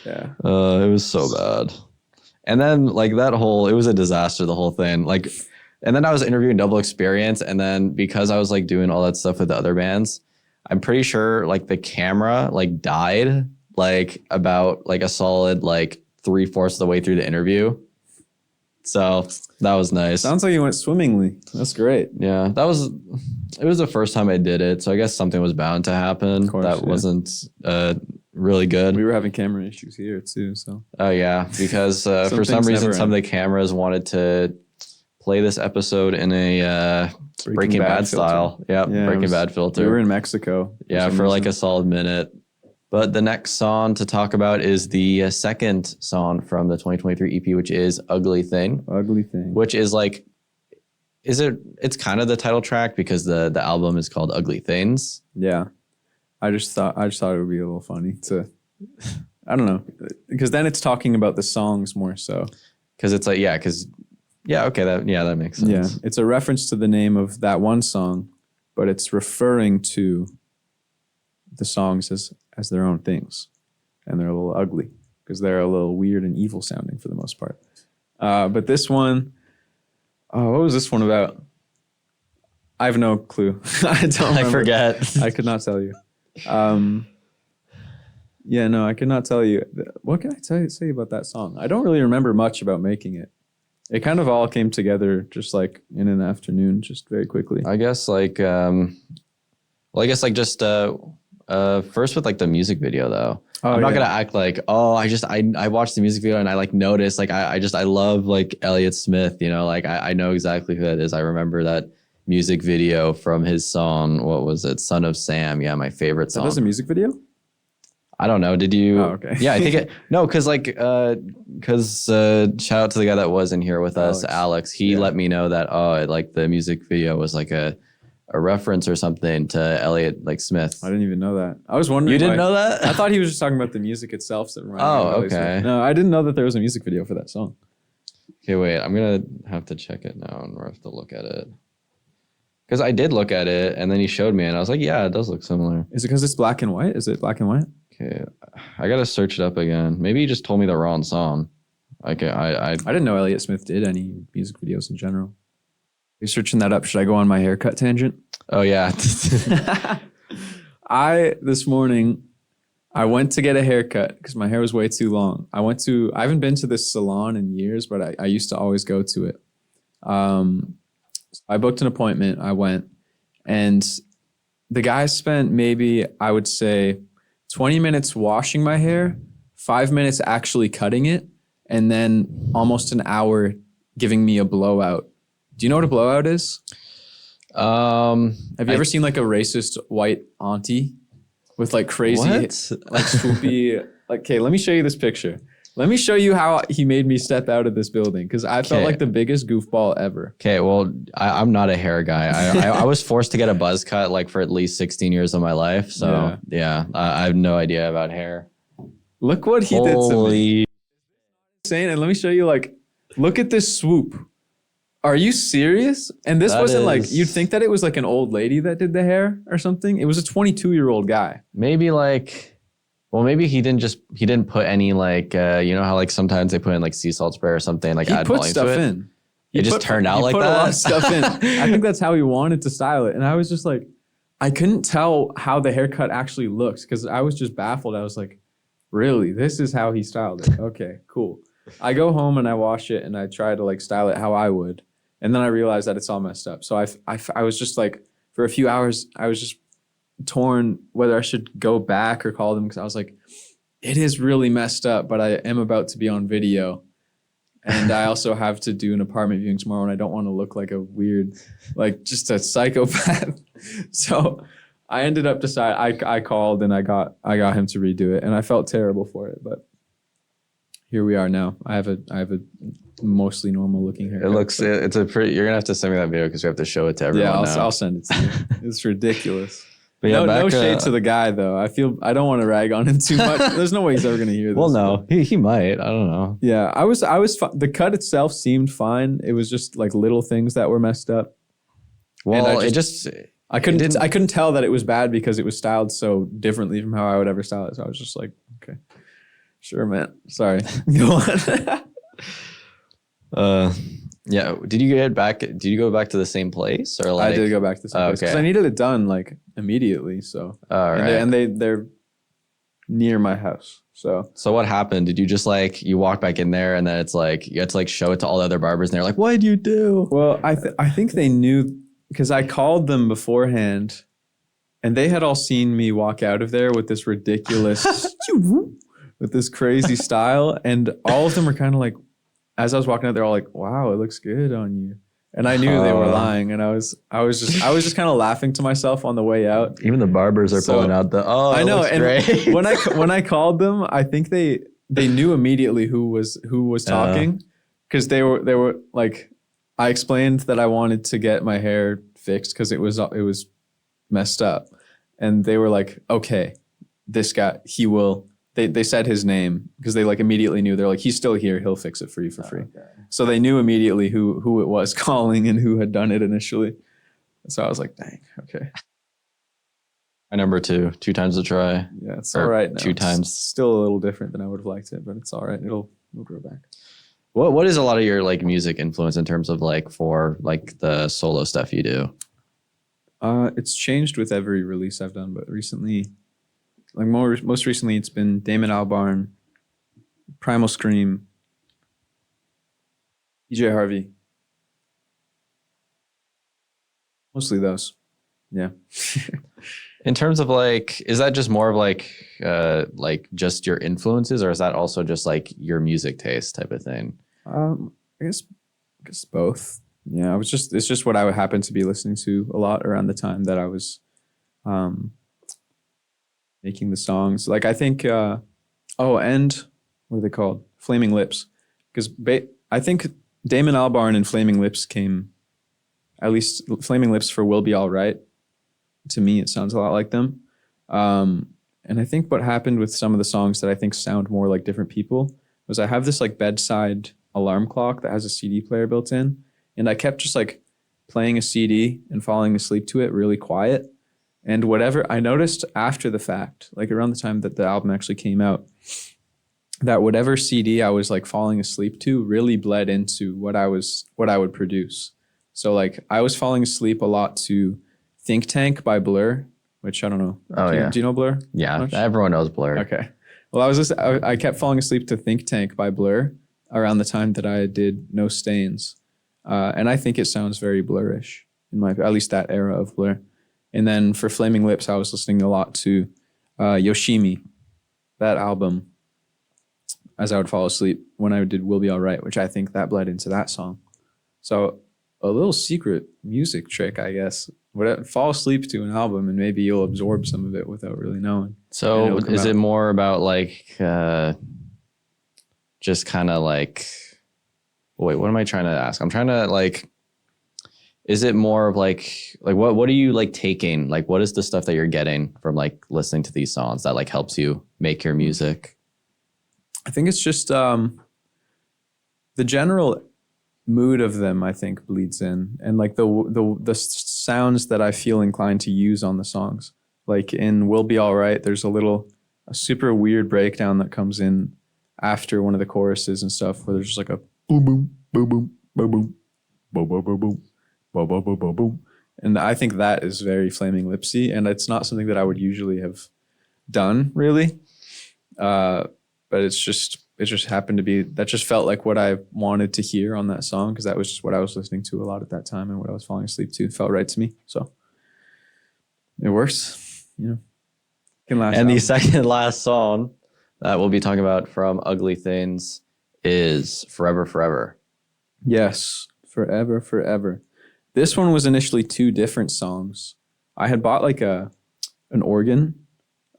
Yeah. It was so bad. And then like it was a disaster, the whole thing. Like, and then I was interviewing Double Experience. And then because I was like doing all that stuff with the other bands, I'm pretty sure like the camera like died like about like a solid like 3/4 of the way through the interview. So that was nice. Sounds like you went swimmingly. That's great. Yeah, it was the first time I did it. So I guess something was bound to happen. Of course, that yeah. wasn't really good. We were having camera issues here too. So. Oh yeah, because for some things reason never some of end. the cameras wanted to play this episode in a Breaking Bad style. Yeah, Breaking Bad filter. We were in Mexico. Yeah, for like a solid minute. But the next song to talk about is the second song from the 2023 EP, which is Ugly Thing. Ugly Thing. Which is like, it's kind of the title track because the album is called Ugly Things. Yeah. I just thought it would be a little funny to, I don't know, because then it's talking about the songs more so. Because it's like, that makes sense. Yeah, it's a reference to the name of that one song, but it's referring to the songs as their own things, and they're a little ugly because they're a little weird and evil sounding for the most part. But this one, what was this one about? I have no clue. I don't remember. I forget. I could not tell you. Yeah, no, I could not tell you. What can I say about that song? I don't really remember much about making it. It kind of all came together just like in an afternoon, just very quickly. I guess like, just first with like the music video though. I'm not gonna act like, I watched the music video and I like noticed like I love like Elliott Smith, you know, like I know exactly who that is. I remember that music video from his song. What was it? Son of Sam. Yeah, my favorite song. That was a music video? I don't know. Did you? Oh, okay. Yeah, I think it. No, because shout out to the guy that was in here with us, Alex. He let me know that like the music video was like a reference or something to Elliott like Smith. I didn't even know that. I was wondering. You didn't know that? I thought he was just talking about the music itself. That reminded me of Elliott okay. Smith. No, I didn't know that there was a music video for that song. Okay, wait. I'm gonna have to check it now, and we'll have to look at it. Because I did look at it, and then he showed me, and I was like, "Yeah, it does look similar." Is it because it's black and white? Is it black and white? Okay, I gotta search it up again. Maybe he just told me the wrong song. Okay, I didn't know Elliott Smith did any music videos in general. You're searching that up. Should I go on my haircut tangent? Oh yeah. This morning, I went to get a haircut because my hair was way too long. I haven't been to this salon in years, but I used to always go to it. I booked an appointment. I went, and the guy spent maybe, I would say, 20 minutes washing my hair, 5 minutes actually cutting it, and then almost an hour giving me a blowout. Do you know what a blowout is? Have you ever seen like a racist white auntie with like crazy, like swoopy, like, okay, let me show you this picture. Let me show you how he made me step out of this building because I felt like the biggest goofball ever. Okay, well, I'm not a hair guy. I was forced to get a buzz cut like for at least 16 years of my life. So yeah, I have no idea about hair. Look what he did to me. Insane. And let me show you, like, look at this swoop. Are you serious? And this wasn't like, you'd think that it was like an old lady that did the hair or something. It was a 22-year-old guy. Maybe like Well, maybe he didn't put any like you know how like sometimes they put in like sea salt spray or something like He add put volume stuff to it. in. It just turned out like He put that. a lot of stuff in. I think that's how he wanted to style it. And I was just like, I couldn't tell how the haircut actually looked because I was just baffled. I was like, really? This is how he styled it? Okay, cool. I go home and I wash it and I try to like style it how I would. And then I realized that it's all messed up. So I was just like, for a few hours, I was just torn whether I should go back or call them because I was like, it is really messed up, but I am about to be on video. And I also have to do an apartment viewing tomorrow and I don't want to look like a weird, like just a psychopath. So I ended up deciding, I called and I got him to redo it and I felt terrible for it, but here we are now. I have a mostly normal looking haircut. It looks, it's a pretty, you're going to have to send me that video because we have to show it to everyone. Yeah, I'll send it to you. It's ridiculous. But yeah, no shade to the guy though. I don't want to rag on him too much. There's no way he's ever gonna hear this. Well, no, he might. I don't know. Yeah, I was. The cut itself seemed fine. It was just like little things that were messed up. Well, I couldn't tell that it was bad because it was styled so differently from how I would ever style it. So I was just like, okay, sure, man. Sorry. Go on. Yeah. Did you go back to the same place or like? I did go back to the same place because I needed it done like immediately. So all right, and they're near my house. So what happened? Did you just like you walk back in there and then it's like you had to like show it to all the other barbers and they're like, what did you do? Well, I think they knew because I called them beforehand, and they had all seen me walk out of there with this ridiculous with this crazy style, and all of them were kind of like. As I was walking out, they're all like, "Wow, it looks good on you," and I knew they were lying. And I was just kind of laughing to myself on the way out. Even the barbers are pulling out the. Oh, I know. And great. when I called them, I think they knew immediately who was talking because they were like, I explained that I wanted to get my hair fixed because it was messed up, and they were like, "Okay, this guy, he will." They said his name because they like immediately knew. They're like, he's still here. He'll fix it for you for free. Okay. So they knew immediately who it was calling and who had done it initially. So I was like, dang, okay. My number two times the try. Yeah, it's all right now. 2 times. It's still a little different than I would have liked it, but it's all right. It'll grow back. What is a lot of your like music influence in terms of like for like the solo stuff you do? It's changed with every release I've done, but recently. Like most recently, it's been Damon Albarn, Primal Scream, DJ Harvey. Mostly those. Yeah. In terms of like, is that just more of like just your influences, or is that also just like your music taste type of thing? I guess both. Yeah, it's just what I would happen to be listening to a lot around the time that I was making the songs. Like I think, and what are they called? Flaming Lips. Because I think Damon Albarn and Flaming Lips came, at least Flaming Lips for Will Be All Right. To me, it sounds a lot like them. And I think what happened with some of the songs that I think sound more like different people was I have this like bedside alarm clock that has a CD player built in. And I kept just like playing a CD and falling asleep to it really quiet. And whatever I noticed after the fact, like around the time that the album actually came out, that whatever CD I was like falling asleep to really bled into what I would produce. So like I was falling asleep a lot to Think Tank by Blur, which I don't know. Do you know Blur? Yeah, much? Everyone knows Blur. Okay. Well, I kept falling asleep to Think Tank by Blur around the time that I did No Stains. And I think it sounds very Blurish at least that era of Blur. And then for Flaming Lips, I was listening a lot to Yoshimi, that album, as I would fall asleep when I did Will Be All Right, which I think that bled into that song. So a little secret music trick, I guess. Fall asleep to an album and maybe you'll absorb some of it without really knowing. So is it more about like just kind of like, wait, what am I trying to ask? I'm trying to like, is it more of like what are you like taking? Like what is the stuff that you're getting from like listening to these songs that like helps you make your music? I think it's just the general mood of them, I think, bleeds in, and like the sounds that I feel inclined to use on the songs. Like in Will Be All Right, there's a little a super weird breakdown that comes in after one of the choruses and stuff, where there's just like a boom boom boom boom boom boom boom boom boom boom boom boom boom boom boom. And I think that is very Flaming Lipsy, and it's not something that I would usually have done really. But it just happened to be, that just felt like what I wanted to hear on that song, because that was just what I was listening to a lot at that time and what I was falling asleep to. It felt right to me. So it works, you know. Can last And the album. second last song that we'll be talking about from Ugly Things is Forever Forever. Yes, Forever Forever. This one was initially two different songs. I had bought like an organ.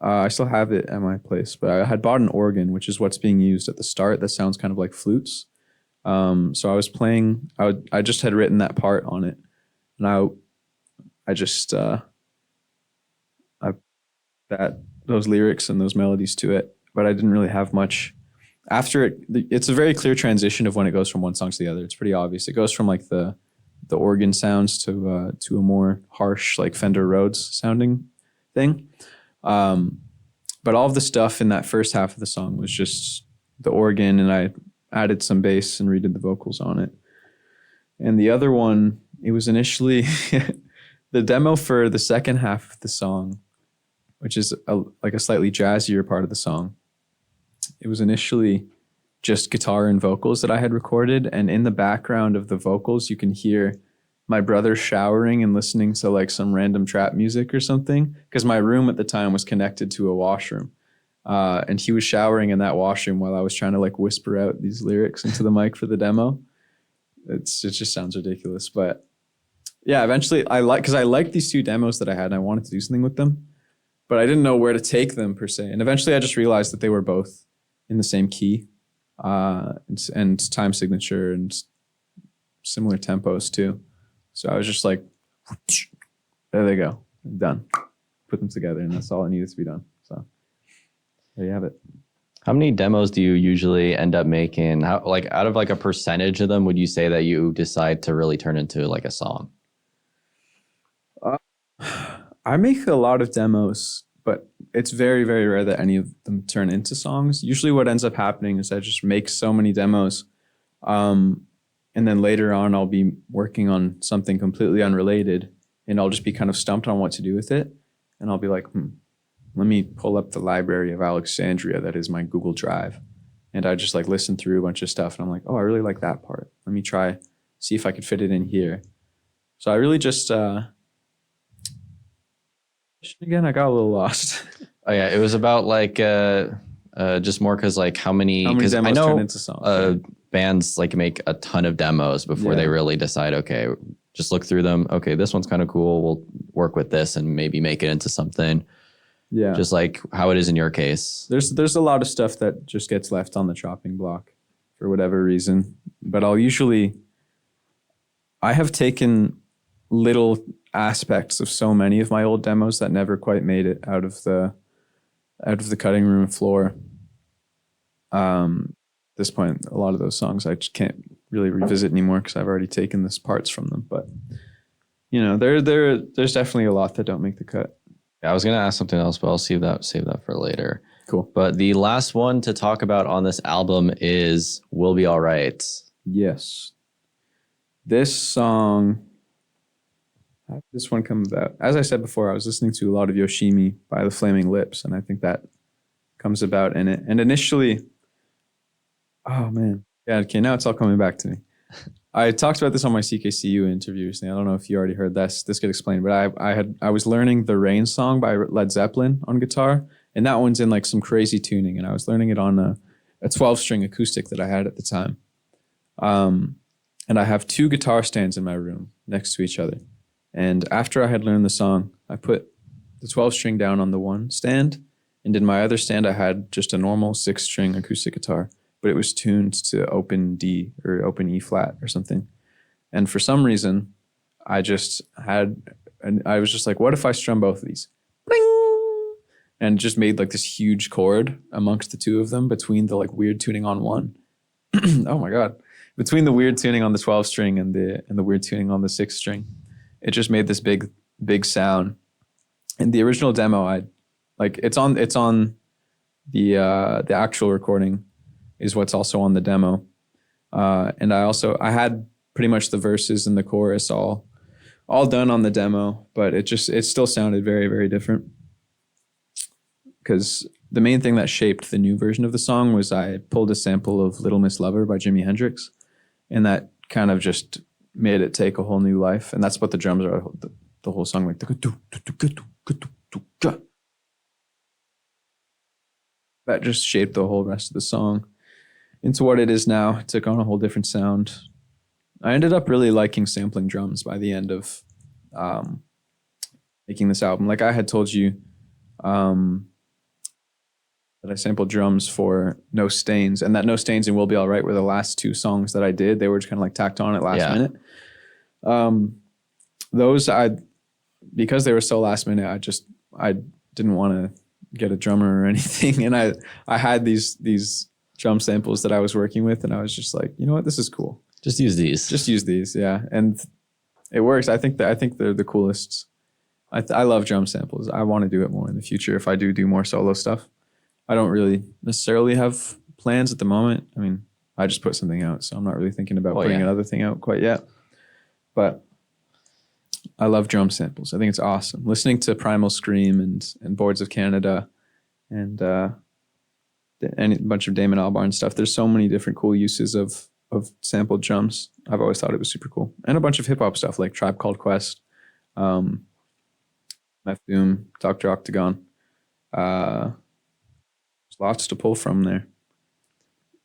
I still have it at my place, but I had bought an organ, which is what's being used at the start. That sounds kind of like flutes. So I was playing. I just had written that part on it, and I just I that those lyrics and those melodies to it, but I didn't really have much. After it, it's a very clear transition of when it goes from one song to the other. It's pretty obvious. It goes from like the organ sounds to a more harsh like Fender Rhodes sounding thing. But all of the stuff in that first half of the song was just the organ, and I added some bass and redid the vocals on it. And the other one, it was initially the demo for the second half of the song, which is like a slightly jazzier part of the song. It was initially just guitar and vocals that I had recorded, and in the background of the vocals, you can hear my brother showering and listening to like some random trap music or something, because my room at the time was connected to a washroom, and he was showering in that washroom while I was trying to like whisper out these lyrics into the mic for the demo. It just sounds ridiculous, but yeah, eventually because I liked these two demos that I had and I wanted to do something with them, but I didn't know where to take them per se. And eventually I just realized that they were both in the same key, and time signature and similar tempos too. So I was just like, there they go, done. Put them together, and that's all that needed to be done. So there you have it. How many demos do you usually end up making? How, like, out of like a percentage of them, would you say that you decide to really turn into like a song? I make a lot of demos, but it's very, very rare that any of them turn into songs. Usually what ends up happening is I just make so many demos, and then later on, I'll be working on something completely unrelated, and I'll just be kind of stumped on what to do with it. And I'll be like, let me pull up the Library of Alexandria that is my Google Drive. And I just like listen through a bunch of stuff, and I'm like, oh, I really like that part. Let me see if I could fit it in here. So I really just, again, I got a little lost. Oh yeah, it was about like just more because like how many demos I know turn into songs? Bands like make a ton of demos before they really decide, okay, just look through them. Okay, this one's kind of cool. We'll work with this and maybe make it into something. Yeah. Just like how it is in your case. There's a lot of stuff that just gets left on the chopping block for whatever reason. But I have taken little aspects of so many of my old demos that never quite made it out of the cutting room floor. At this point, a lot of those songs I just can't really revisit anymore because I've already taken the parts from them. But you know, there's definitely a lot that don't make the cut. Yeah, I was gonna ask something else, but I'll save that for later. Cool. But the last one to talk about on this album is "We'll Be All Right." Yes. This song, how did this one come about? As I said before, I was listening to a lot of Yoshimi by the Flaming Lips, and I think that comes about in it. And initially, oh man, yeah, okay, now it's all coming back to me. I talked about this on my CKCU interview recently. I don't know if you already heard this. This could explain, but I was learning the Rain song by Led Zeppelin on guitar, and that one's in like some crazy tuning, and I was learning it on a 12-string acoustic that I had at the time. And I have two guitar stands in my room next to each other. And after I had learned the song, I put the 12-string down on the one stand, and in my other stand, I had just a normal 6-string acoustic guitar, but it was tuned to open D or open E flat or something. And for some reason, I was just like, what if I strum both of these? Bling! And just made like this huge chord amongst the two of them between the like weird tuning on one. Oh my God. Between the weird tuning on the 12-string and the weird tuning on the 6-string. It just made this big sound. And the original demo, it's on The actual recording is what's also on the demo. And I had pretty much the verses and the chorus all done on the demo, but it still sounded very, very different. Because the main thing that shaped the new version of the song was I pulled a sample of Little Miss Lover by Jimi Hendrix, and that kind of just made it take a whole new life. And that's what the drums are, the whole song, like that just shaped the whole rest of the song into what it is now. It took on a whole different sound. I ended up really liking sampling drums by the end of making this album. Like I had told you that I sampled drums for No Stains, and that No Stains and We'll Be Alright were the last two songs that I did. They were just kind of like tacked on at last minute. Those because they were so last minute, I didn't want to get a drummer or anything. And I had these drum samples that I was working with, and I was just like, you know what, this is cool. Just use these. Yeah. And it works. I think they're the coolest. I love drum samples. I want to do it more in the future if I do more solo stuff. I don't really necessarily have plans at the moment. I mean, I just put something out, so I'm not really thinking about putting another thing out quite yet. But I love drum samples. I think it's awesome. Listening to Primal Scream and Boards of Canada and a bunch of Damon Albarn stuff. There's so many different cool uses of sampled drums. I've always thought it was super cool. And a bunch of hip hop stuff like Tribe Called Quest, Meth Doom, Dr. Octagon. There's lots to pull from there.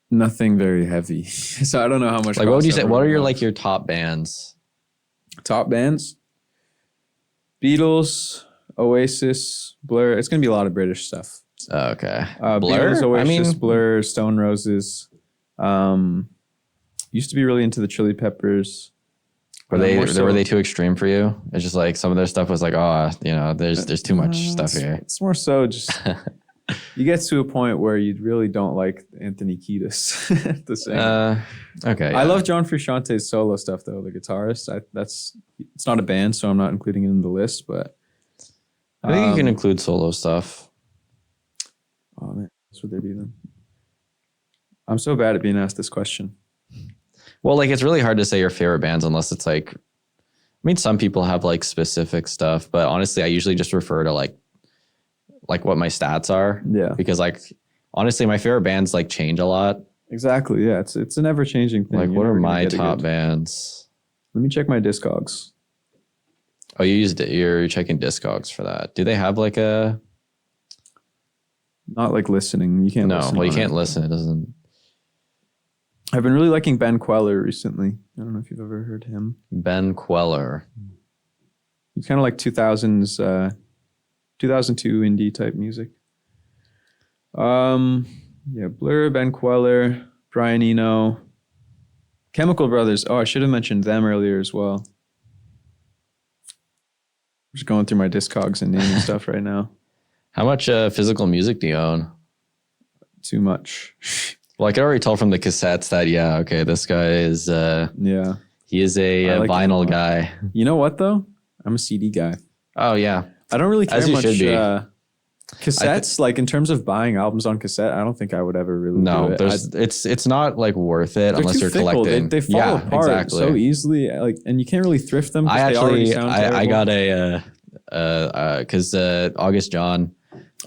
Nothing very heavy. So I don't know how much. Like, what would you say? What are your top bands? Top bands? Beatles, Oasis, Blur. It's going to be a lot of British stuff. Okay. Blur? Beatles, Oasis, Blur, Stone Roses. Used to be really into the Chili Peppers. Were they too extreme for you? It's just like some of their stuff was like, there's too much stuff here. It's more so just you get to a point where you really don't like Anthony Kiedis to sing. Okay. Yeah. I love John Frusciante's solo stuff though, the guitarist. It's not a band, so I'm not including it in the list, but I think you can include solo stuff. Oh man, this would there be then? I'm so bad at being asked this question. Well, like it's really hard to say your favorite bands unless it's like, I mean, some people have like specific stuff, but honestly, I usually just refer to like what my stats are. Yeah. Because like, honestly, my favorite bands like change a lot. Exactly. Yeah. It's an ever changing thing. Like, what are my top bands? Let me check my Discogs. Oh, you're checking Discogs for that. Do they have like a? Not like listening. You can't. No, listen well, you can't listen. It doesn't. I've been really liking Ben Queller recently. I don't know if you've ever heard him. Ben Queller. He's kind of like 2000s, 2002 indie type music. Blur, Ben Queller, Brian Eno, Chemical Brothers. Oh, I should have mentioned them earlier as well. I'm just going through my Discogs and naming stuff right now. How much physical music do you own? Too much. Well, I could already tell from the cassettes that, this guy is, he is a like vinyl guy. You know what, though? I'm a CD guy. Oh, yeah. I don't really care much. Should be. Cassettes, like in terms of buying albums on cassette, I don't think I would ever really do it. It's not like worth it unless you're fickle. Collecting. They fall apart so easily, and you can't really thrift them. I got because August John.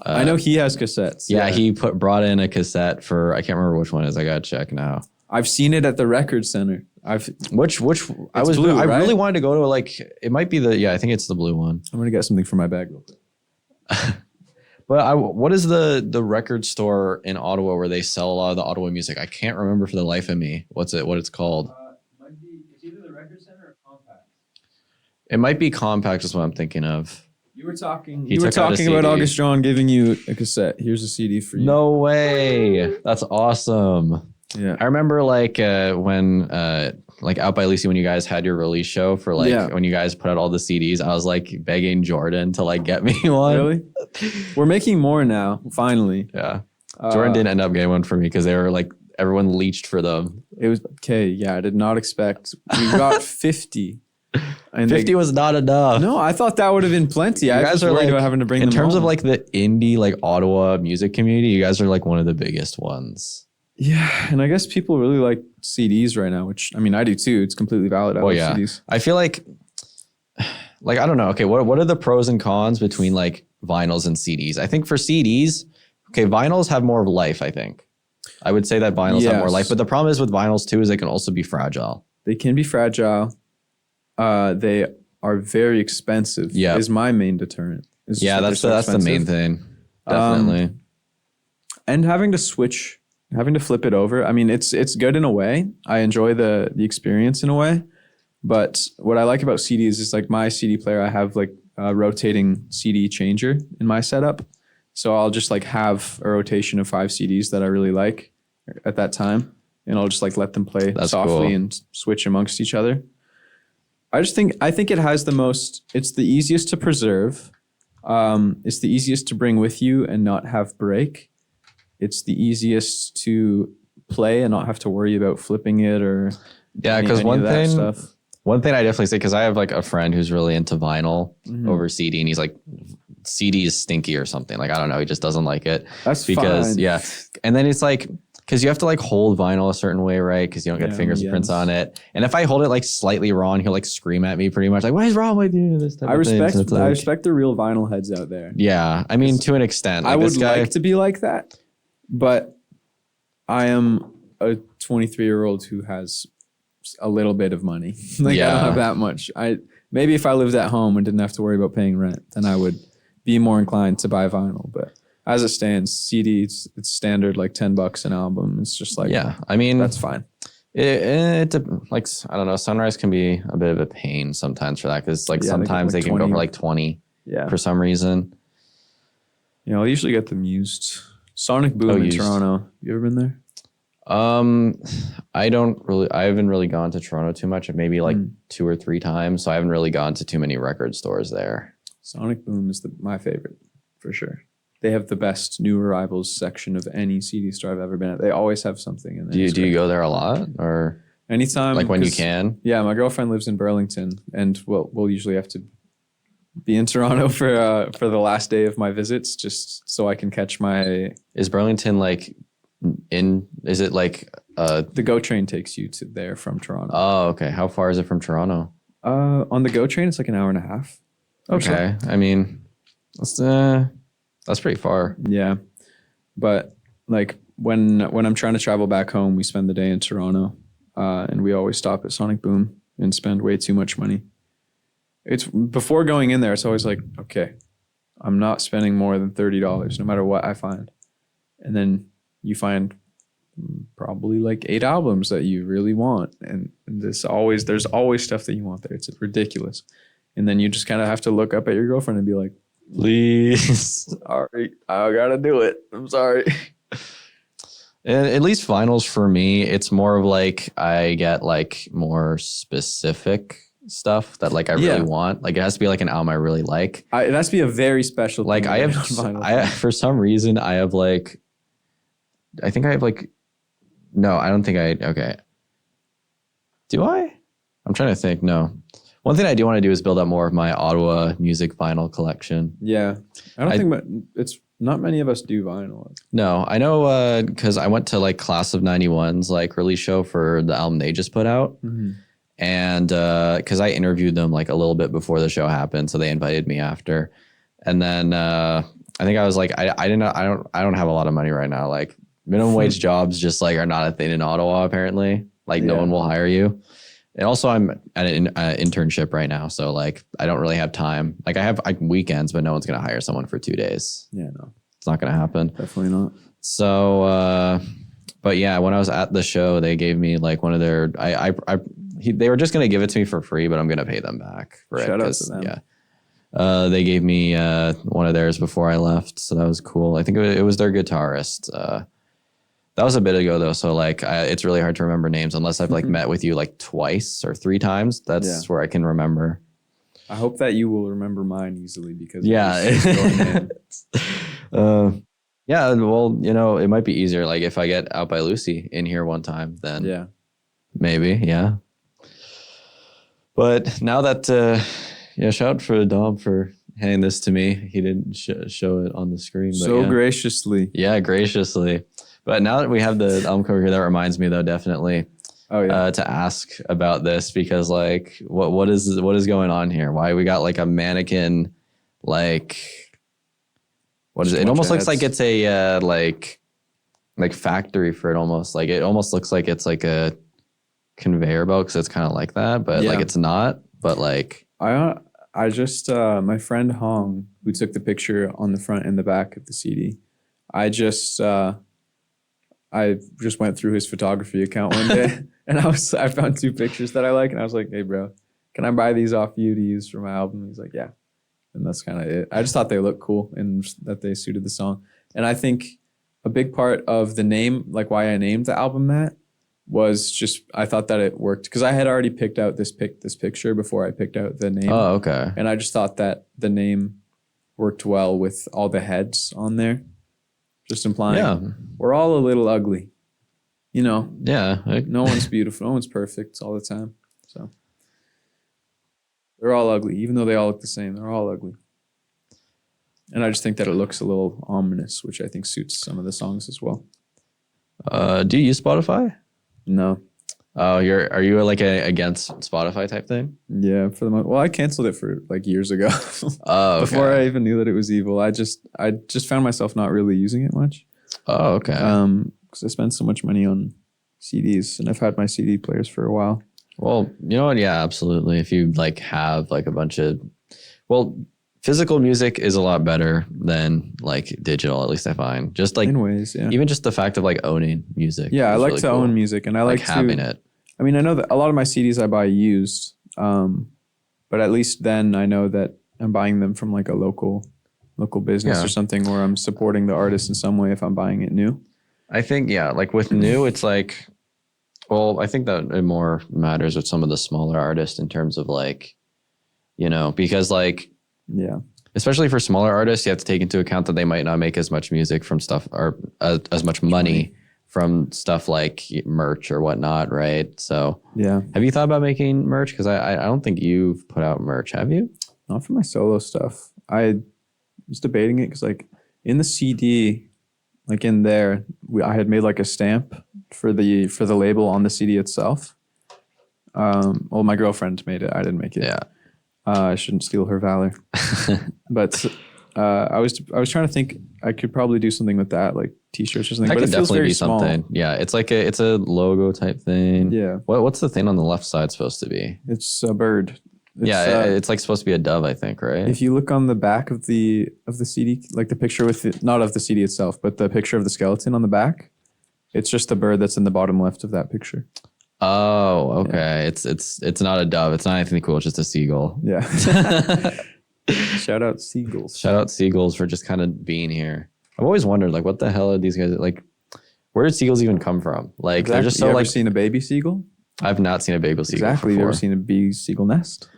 I know he has cassettes. Yeah, he brought in a cassette for, I can't remember which one it is. I gotta check now. I've seen it at the Record Center. I really wanted to go to it might be I think it's the blue one. I'm gonna get something from my bag real quick. But what is the record store in Ottawa where they sell a lot of the Ottawa music? I can't remember for the life of me what it's called. It's either the Record Center or Compact. It might be Compact is what I'm thinking of. You were talking about August John giving you a cassette. Here's a CD for you. No way. That's awesome. Yeah. I remember when Out by Lucy, when you guys had your release show for when you guys put out all the CDs, I was begging Jordan to get me one. Really? We're making more now, finally. Yeah. Jordan didn't end up getting one for me because they were everyone leached for them. It was okay. Yeah. I did not expect. We got 50 And 50 was not enough. No, I thought that would have been plenty. I was worried about having to bring in them terms of home. like the indie, like Ottawa music community, you guys are like one of the biggest ones. Yeah, and I guess people really like CDs right now, which I mean, I do too. It's completely valid. I love CDs. I feel like I don't know. Okay, what are the pros and cons between like vinyls and CDs? I think for CDs, okay, vinyls have more life, I think. I would say that vinyls have more life, but the problem is with vinyls too is they can also be fragile. They can be fragile. They are very expensive. Yeah, is my main deterrent. Yeah, that's the main thing. Definitely. And having to flip it over. I mean, it's good in a way. I enjoy the experience in a way. But what I like about CDs is like my CD player, I have like a rotating CD changer in my setup. So I'll just like have a rotation of 5 CDs that I really like at that time. And I'll just like let them play softly and switch amongst each other. I think it has it's the easiest to preserve. It's the easiest to bring with you and not have break. It's the easiest to play and not have to worry about flipping it or because one thing I definitely say, because I have like a friend who's really into vinyl over CD, and he's like, CD is stinky or something. Like, I don't know, he just doesn't like it. That's because fine. And then it's like, because you have to like hold vinyl a certain way, right? Because you don't get fingerprints on it. And if I hold it like slightly wrong, he'll like scream at me pretty much, like, what is wrong with you? This type of thing. So I respect the real vinyl heads out there. Yeah, I mean, to an extent. Like, I would like to be like that, but I am a 23-year-old who has a little bit of money. I don't have that much. Maybe if I lived at home and didn't have to worry about paying rent, then I would be more inclined to buy vinyl. But as it stands, CD, it's standard like $10 an album. It's just like, I mean, that's fine. It like, I don't know, Sunrise can be a bit of a pain sometimes for that, because like sometimes they can go for like 20 for some reason. You know, I usually get them used. Sonic Boom in Toronto. You ever been there? I haven't really gone to Toronto too much. Maybe like 2 or 3 times. So I haven't really gone to too many record stores there. Sonic Boom is my favorite for sure. They have the best new arrivals section of any CD store I've ever been at. They always have something in there. Do you go there a lot, or anytime? Like when you can? Yeah, my girlfriend lives in Burlington, and we'll usually have to be in Toronto for the last day of my visits, just so I can catch my. Is Burlington like is it like the GO train takes you to there from Toronto? Oh, okay. How far is it from Toronto? On the GO train, it's like an hour and a half. Okay, I mean, that's pretty far. Yeah, but like when I'm trying to travel back home, we spend the day in Toronto, and we always stop at Sonic Boom and spend way too much money. It's before going in there, it's always like, okay, I'm not spending more than $30 no matter what I find. And then you find probably like 8 albums that you really want. And there's always stuff that you want there. It's ridiculous. And then you just kind of have to look up at your girlfriend and be like, please. Sorry, I gotta do it. I'm sorry. And at least vinyls for me, it's more of like I get like more specific stuff that like I really want. Like it has to be like an album I really like. It has to be a very special like thing. For some reason I have like, I think I have like, no, I don't think okay. Do I? I'm trying to think. No. One thing I do want to do is build up more of my Ottawa music vinyl collection. Yeah. I don't think it's not many of us do vinyl. No, I know because I went to like Class of 91's like release show for the album they just put out. Mm-hmm. And because I interviewed them like a little bit before the show happened, so they invited me after. And then I think I was like, I don't have a lot of money right now. Like minimum wage jobs just like are not a thing in Ottawa apparently. Like no one will hire you. And also I'm at an internship right now, so like I don't really have time. Like I have weekends, but no one's gonna hire someone for 2 days. Yeah, no, it's not gonna happen. Definitely not. So, but yeah, when I was at the show, they gave me like one of their. They were just gonna give it to me for free, but I'm gonna pay them back for it. Shout out to them. Yeah, they gave me one of theirs before I left, so that was cool. I think it was their guitarist. That was a bit ago though, so like it's really hard to remember names unless I've like met with you like twice or 3 times. That's where I can remember. I hope that you will remember mine easily because yeah. Yeah, well, you know, it might be easier like if I get Out by Lucy in here one time, then maybe, yeah. But now that, shout out for Dom for handing this to me. He didn't show it on the screen. But So graciously. Yeah, graciously. But now that we have the album cover here, that reminds me though, definitely to ask about this because like, what is going on here? Why we got like a mannequin, like, what is it? It almost looks like it's a like factory for it almost. Like it almost looks like it's like a conveyor belt because it's kind of like that, but like it's not. But like I just my friend Hong, who took the picture on the front and the back of the CD, I just went through his photography account one day and I found 2 pictures that I like and I was like, hey bro, can I buy these off you to use for my album? He's like, yeah. And that's kind of it. I just thought they looked cool and that they suited the song. And I think a big part of the name, like why I named the album that, was just I thought that it worked because I had already picked out this picture before I picked out the name. Oh, okay. And I just thought that the name worked well with all the heads on there, just implying we're all a little ugly, you know. Yeah. No one's beautiful. No one's perfect all the time. So they're all ugly, even though they all look the same. They're all ugly. And I just think that it looks a little ominous, which I think suits some of the songs as well. Do you use Spotify? No. Oh, are you like against Spotify type thing? Yeah, for the most. Well, I canceled it for like years ago. Oh, okay. Before I even knew that it was evil. I just found myself not really using it much. Oh, okay. Because I spend so much money on CDs, and I've had my CD players for a while. Well, you know what? Yeah, absolutely. If you like have like a bunch of, physical music is a lot better than like digital, at least I find. Just like in ways, yeah. Even just the fact of like owning music. Yeah, I like really to own music, and I like having it. I mean, I know that a lot of my CDs I buy used, but at least then I know that I'm buying them from like a local business or something, where I'm supporting the artist in some way if I'm buying it new. I think like with new, it's like, I think that it more matters with some of the smaller artists in terms of like, because like. Yeah. Especially for smaller artists, you have to take into account that they might not make as much music from stuff or as much money from stuff like merch or whatnot, right? So yeah. Have you thought about making merch? Because I don't think you've put out merch, have you? Not for my solo stuff. I was debating it because like in the CD, like in there, I had made like a stamp for the label on the CD itself. My girlfriend made it. I didn't make it. Yeah. I shouldn't steal her valor, but I was trying to think I could probably do something with that, like T-shirts or something. That but could it feels definitely very be small. something. Yeah, it's like it's a logo type thing. Yeah. What's the thing on the left side supposed to be? It's a bird. It's like supposed to be a dove, I think, right? If you look on the back of the CD, like the picture with not of the CD itself, but the picture of the skeleton on the back, it's just the bird that's in the bottom left of that picture. Oh, okay. Yeah. It's not a dove. It's not anything cool. It's just a seagull. Yeah. Shout out seagulls. Shout out seagulls for just kind of being here. I've always wondered, like, what the hell are these guys like? Where did seagulls even come from? Like, exactly. They're just so you ever like. Seen a baby seagull? I've not seen a baby seagull. Exactly. Before. You ever seen a bee seagull nest?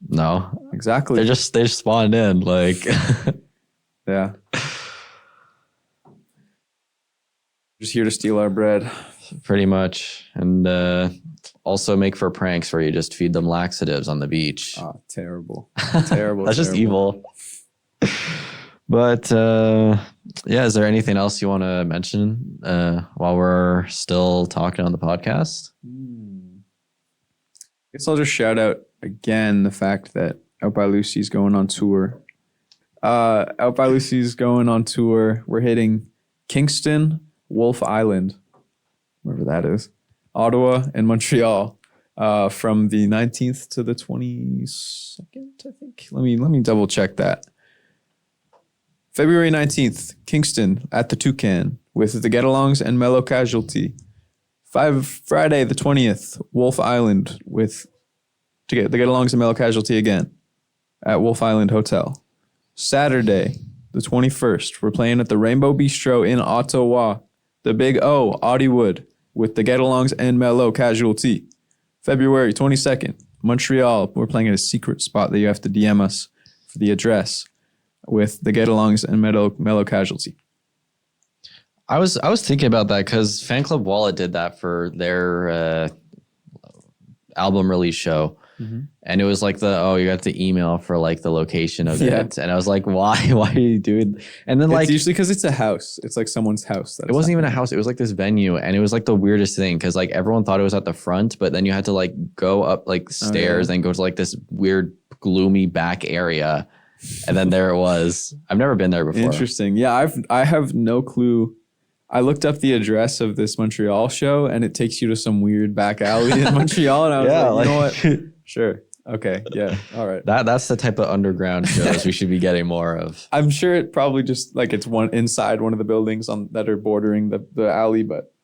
No. Exactly. They just spawned in, like. Yeah. Just here to steal our bread. Pretty much. And also make for pranks where you just feed them laxatives on the beach. Oh, terrible. Terrible. That's just evil. But is there anything else you want to mention while we're still talking on the podcast? I guess I'll just shout out again the fact that Out by Lucy's going on tour. Out by Lucy's going on tour. We're hitting Kingston, Wolfe Island, wherever that is, Ottawa, and Montreal from the 19th to the 22nd, I think. Let me double check that. February 19th, Kingston at the Toucan with the Get-Alongs and Mellow Casualty. Friday the 20th, Wolfe Island with the Get-Alongs and Mellow Casualty again at Wolfe Island Hotel. Saturday the 21st, we're playing at the Rainbow Bistro in Ottawa. The Big O, Audiewood, with the Get-Alongs and Mellow Casualty. February 22nd, Montreal. We're playing at a secret spot that you have to DM us for the address with the Get-Alongs and Mellow Casualty. I was thinking about that because Fan Club Wallet did that for their album release show. And it was like you got the email for like the location of Yeah. it. And I was like, why are you doing? And then It's like, usually because it's a house. It's like someone's house. it wasn't even a house. It was like this venue. And it was like the weirdest thing. Cause like everyone thought it was at the front, but then you had to like go up like stairs and go to like this weird gloomy back area. And then there it was. I've never been there before. Interesting. Yeah, I have no clue. I looked up the address of this Montreal show, and it takes you to some weird back alley in Montreal. And I was you know what? Sure. Okay. Yeah. All right. That's the type of underground shows we should be getting more of. I'm sure it probably just like it's one inside one of the buildings that are bordering the alley. But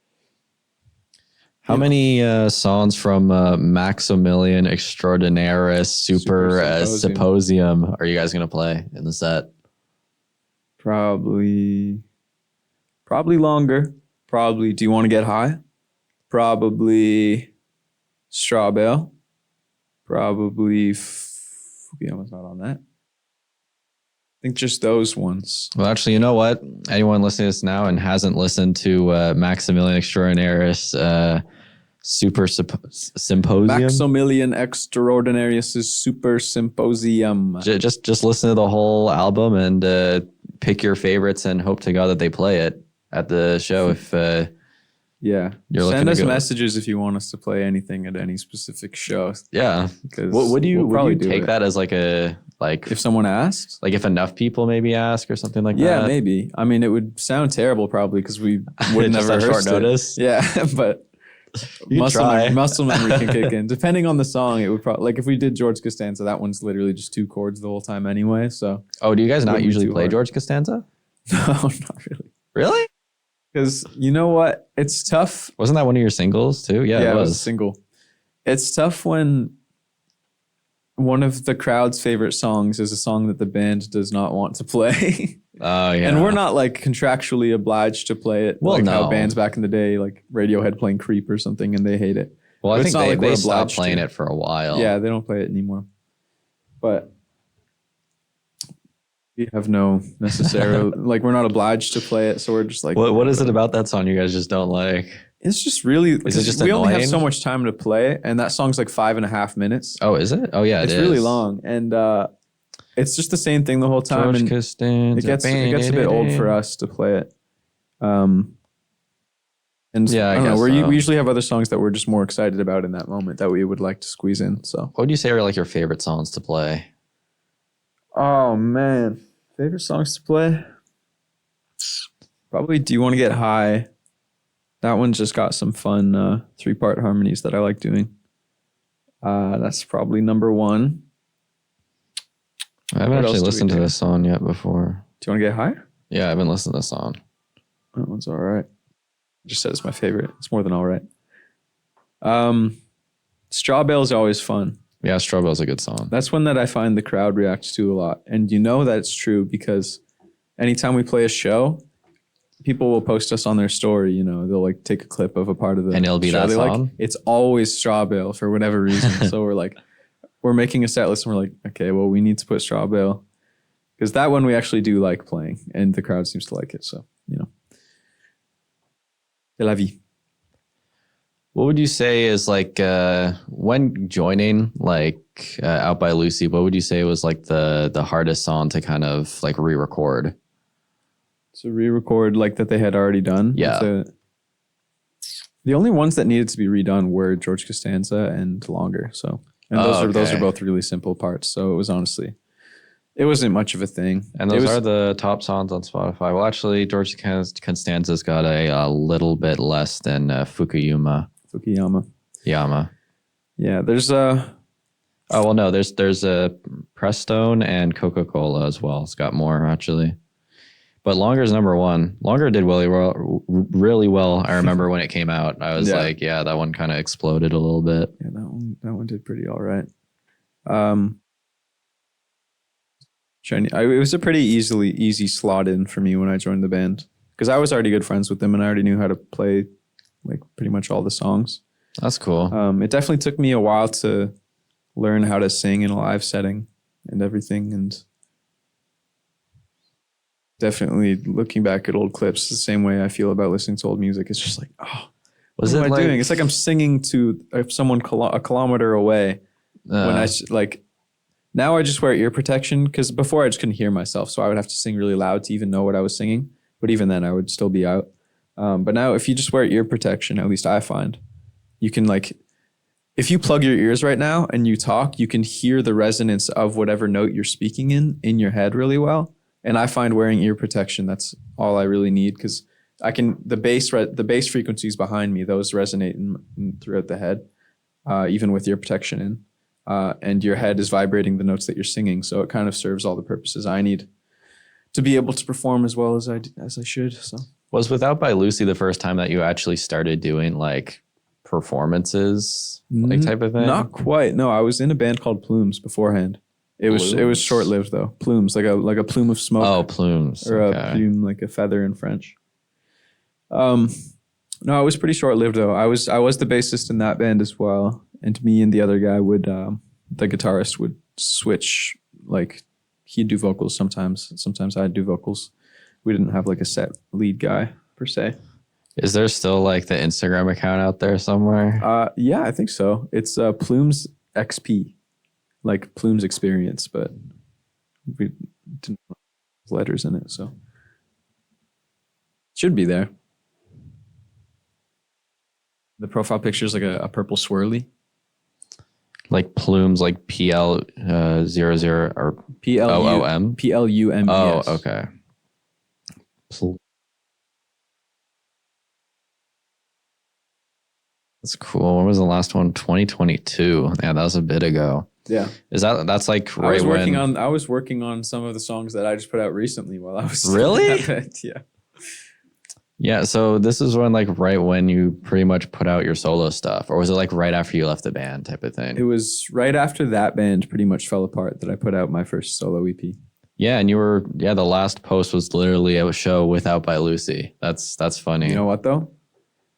how many songs from Maximilian Extraordinaris Super Symposium are you guys gonna play in the set? Probably longer. Probably Do You Want to Get High? Probably Straw Bale. Probably Fukuyoma's not on that. I think just those ones. Well, actually, you know what? Anyone listening to this now and hasn't listened to Maximilian Extraordinaris Super Symposium? Maximilian Extraordinarius' Super Symposium. Just listen to the whole album and pick your favorites and hope to God that they play it at the show. If yeah, you're send us go. messages if you want us to play anything at any specific show. Yeah, because would you take that as like if someone asked, like if enough people maybe ask or something like that? Yeah, maybe. I mean, it would sound terrible probably because we would never have short notice. Yeah, but muscle memory can kick in. Depending on the song, it would probably like if we did George Costanza, that one's literally just 2 chords the whole time anyway. So do you guys not usually play George Costanza? No, not really. Really? Because you know what? It's tough. Wasn't that one of your singles too? Yeah, it was a single. It's tough when one of the crowd's favorite songs is a song that the band does not want to play. Oh, yeah. And we're not like contractually obliged to play it. Well, like no. how bands back in the day, like Radiohead playing Creep or something, and they hate it. Well, I think like they stopped playing it for a while. Yeah, they don't play it anymore. But we have no necessary, like we're not obliged to play it. So we're just like. What is it about that song you guys just don't like? It's just really, is it just we annoying? only have so much time to play, and that song's like 5.5 minutes. Oh, is it? Oh, yeah, it's really long, and it's just the same thing the whole time. George And Costanza, it gets a bit old for us to play it. And yeah, I don't know, we usually have other songs that we're just more excited about in that moment that we would like to squeeze in. So, what would you say are like your favorite songs to play? Oh man, favorite songs to play? Probably Do You Want to Get High? That one's just got some fun 3-part harmonies that I like doing. That's probably number 1. I haven't actually listened to this song yet before. Do You Want to Get High? Yeah, I haven't listened to this song. That one's all right. I just said it's my favorite. It's more than all right. Straw Bale is always fun. Yeah, Straw Bale is a good song. That's one that I find the crowd reacts to a lot. And you know that's true because anytime we play a show, people will post us on their story, you know, they'll like take a clip of a part of the and it'll be show that they song? like. It's always Straw Bale for whatever reason. So we're making a set list and we're like, okay, well, we need to put Straw Bale because that one we actually do like playing and the crowd seems to like it. So, you know, c'est la vie. What would you say is like when joining like Out by Lucy, what would you say was like the hardest song to kind of like re-record? To re-record like that they had already done? Yeah. The only ones that needed to be redone were George Costanza and Longer. So, and those are both really simple parts. So it was honestly, it wasn't much of a thing. And those are the top songs on Spotify. Well, actually, George Costanza's got a little bit less than Fukuyama. Yama. Yeah, there's Oh well, no, there's a Prestone and Coca-Cola as well. It's got more actually. But Longer's number 1. Longer did really well. I remember when it came out. I was like, yeah, that one kind of exploded a little bit. Yeah, that one did pretty all right. It was a pretty easy slot in for me when I joined the band because I was already good friends with them and I already knew how to play like pretty much all the songs. That's cool. It definitely took me a while to learn how to sing in a live setting and everything, and definitely looking back at old clips the same way I feel about listening to old music. It's just like, oh, what am I doing? It's like I'm singing to someone a kilometer away when like now I just wear ear protection because before I just couldn't hear myself, so I would have to sing really loud to even know what I was singing. But even then, I would still be out. But now, if you just wear ear protection, at least I find you can like if you plug your ears right now and you talk, you can hear the resonance of whatever note you're speaking in your head really well. And I find wearing ear protection, that's all I really need because I can the bass frequencies behind me, those resonate throughout the head, even with ear protection in. And your head is vibrating the notes that you're singing, so it kind of serves all the purposes I need to be able to perform as well as I should. So was Without by Lucy the first time that you actually started doing like performances, like type of thing? Not quite. No, I was in a band called Plumes beforehand. It was short lived though. Plumes, like a plume of smoke. Oh, plumes. Or a plume, like a feather in French. No, it was pretty short lived though. I was the bassist in that band as well, and me and the other guy would the guitarist would switch. Like he'd do vocals sometimes. Sometimes I'd do vocals. We didn't have like a set lead guy per se. Is there still like the Instagram account out there somewhere? Yeah, I think so. It's Plumes XP, like Plumes Experience, but we didn't have letters in it, so it should be there. The profile picture is like a purple swirly. Like Plumes, like PL 00 or PLUM? PLUM. Oh, yes. okay. That's cool. When was the last one? 2022. Yeah, that was a bit ago. Yeah. That's like right I was working on some of the songs that I just put out recently while I was really? Yeah. Yeah, so this is when like right when you pretty much put out your solo stuff, or was it like right after you left the band type of thing? It was right after that band pretty much fell apart that I put out my first solo EP. Yeah, and the last post was literally a show Without by Lucy. That's funny. You know what though?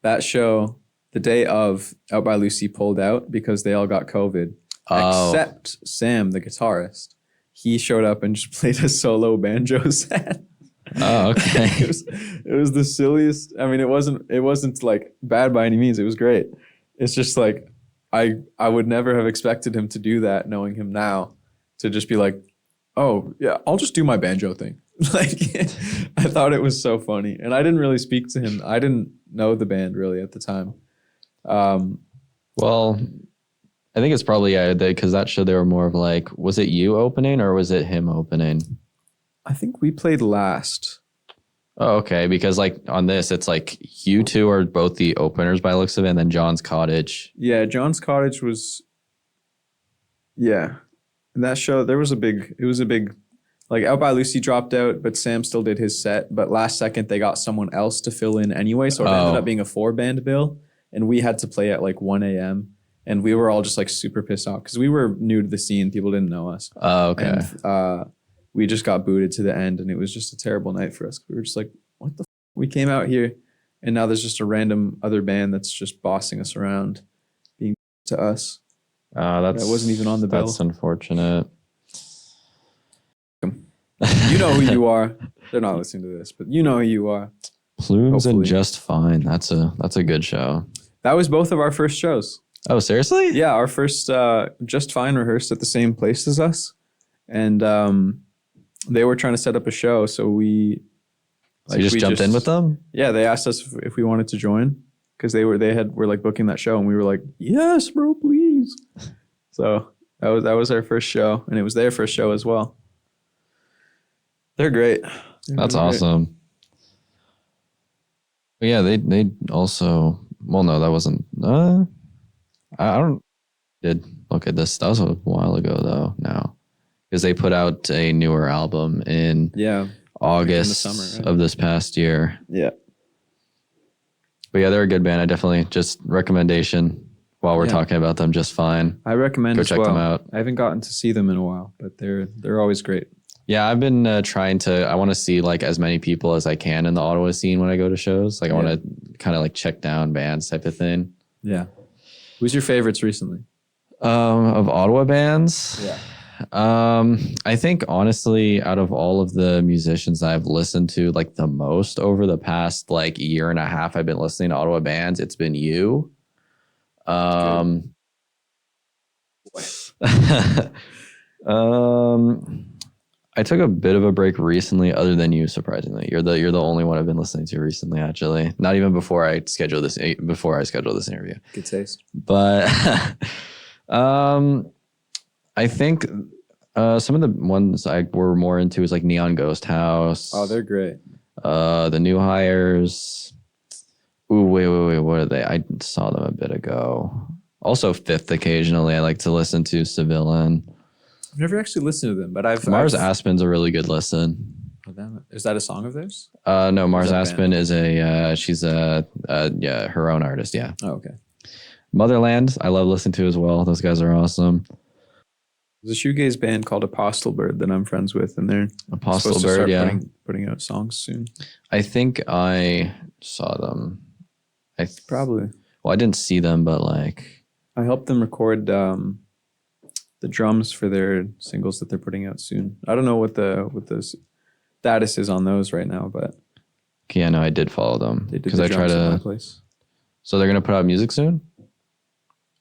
That show, the day of Out by Lucy pulled out because they all got COVID. Oh. Except Sam, the guitarist. He showed up and just played a solo banjo set. Oh, okay. It was the silliest. I mean, it wasn't like bad by any means. It was great. It's just like I would never have expected him to do that, knowing him now, to just be like, oh yeah, I'll just do my banjo thing. Like I thought it was so funny, and I didn't really speak to him. I didn't know the band really at the time. Well, I think it's probably because that show they were more of like, was it you opening or was it him opening? I think we played last. Oh, okay. Because like on this, it's like you two are both the openers by the looks of it, and then John's Cottage. Yeah, John's Cottage was. Yeah, in that show it was a big, like Out by Lucy dropped out, but Sam still did his set. But last second they got someone else to fill in anyway, so it ended up being a 4-band bill, and we had to play at like 1 a.m. and we were all just like super pissed off because we were new to the scene. People didn't know us. Oh, okay. And, we just got booted to the end, and it was just a terrible night for us. We were just like, what the f-? We came out here, and now there's just a random other band that's just bossing us around, being to us. That wasn't even on the bill. That's unfortunate. You know who you are. They're not listening to this, but you know who you are. Plumes and Just Fine. That's a good show. That was both of our first shows. Oh, seriously? Yeah, our first Just Fine rehearsed at the same place as us, and they were trying to set up a show, so we. So you just jumped in with them? Yeah, they asked us if we wanted to join because were like booking that show, and we were like, yes, bro, please. So that was our first show, and it was their first show as well. They're great. That's awesome. But yeah, they also. Well, no, that wasn't. I did look at this. That was a while ago though. Now, because they put out a newer album in August in the summer, right? of this past year. Yeah. But yeah, they're a good band. I definitely just recommendation while we're talking about them. Just Fine. I recommend go check them out. I haven't gotten to see them in a while, but they're always great. Yeah, I've been I want to see like as many people as I can in the Ottawa scene when I go to shows. Like I want to kind of like check down bands type of thing. Yeah. Who's your favorites recently? Of Ottawa bands? Yeah. I think honestly, out of all of the musicians I've listened to like the most over the past like year and a half, I've been listening to Ottawa bands. It's been you. I took a bit of a break recently, other than you, surprisingly. You're the only one I've been listening to recently, actually. Not even before I scheduled this interview. Good taste. But I think some of the ones I were more into is like Neon Ghost House. Oh, they're great. The New Hires. Ooh, wait. What are they? I saw them a bit ago. Also Fifth occasionally. I like to listen to Civilian. I've never actually listened to them, but Mars Aspen's a really good listen. Oh, damn it. Is that a song of theirs? No, Mars that Aspen is she's her own artist. Yeah. Oh, okay. Motherland, I love listening to as well. Those guys are awesome. There's a shoegaze band called Apostle Bird that I'm friends with, and they're Apostle supposed Bird, to start yeah. putting out songs soon. I think I saw them. Probably. Well, I didn't see them, but like I helped them record the drums for their singles that they're putting out soon. I don't know what the status is on those right now, but yeah, no, I did follow them they did because the I try drums at my to. place. So they're gonna put out music soon.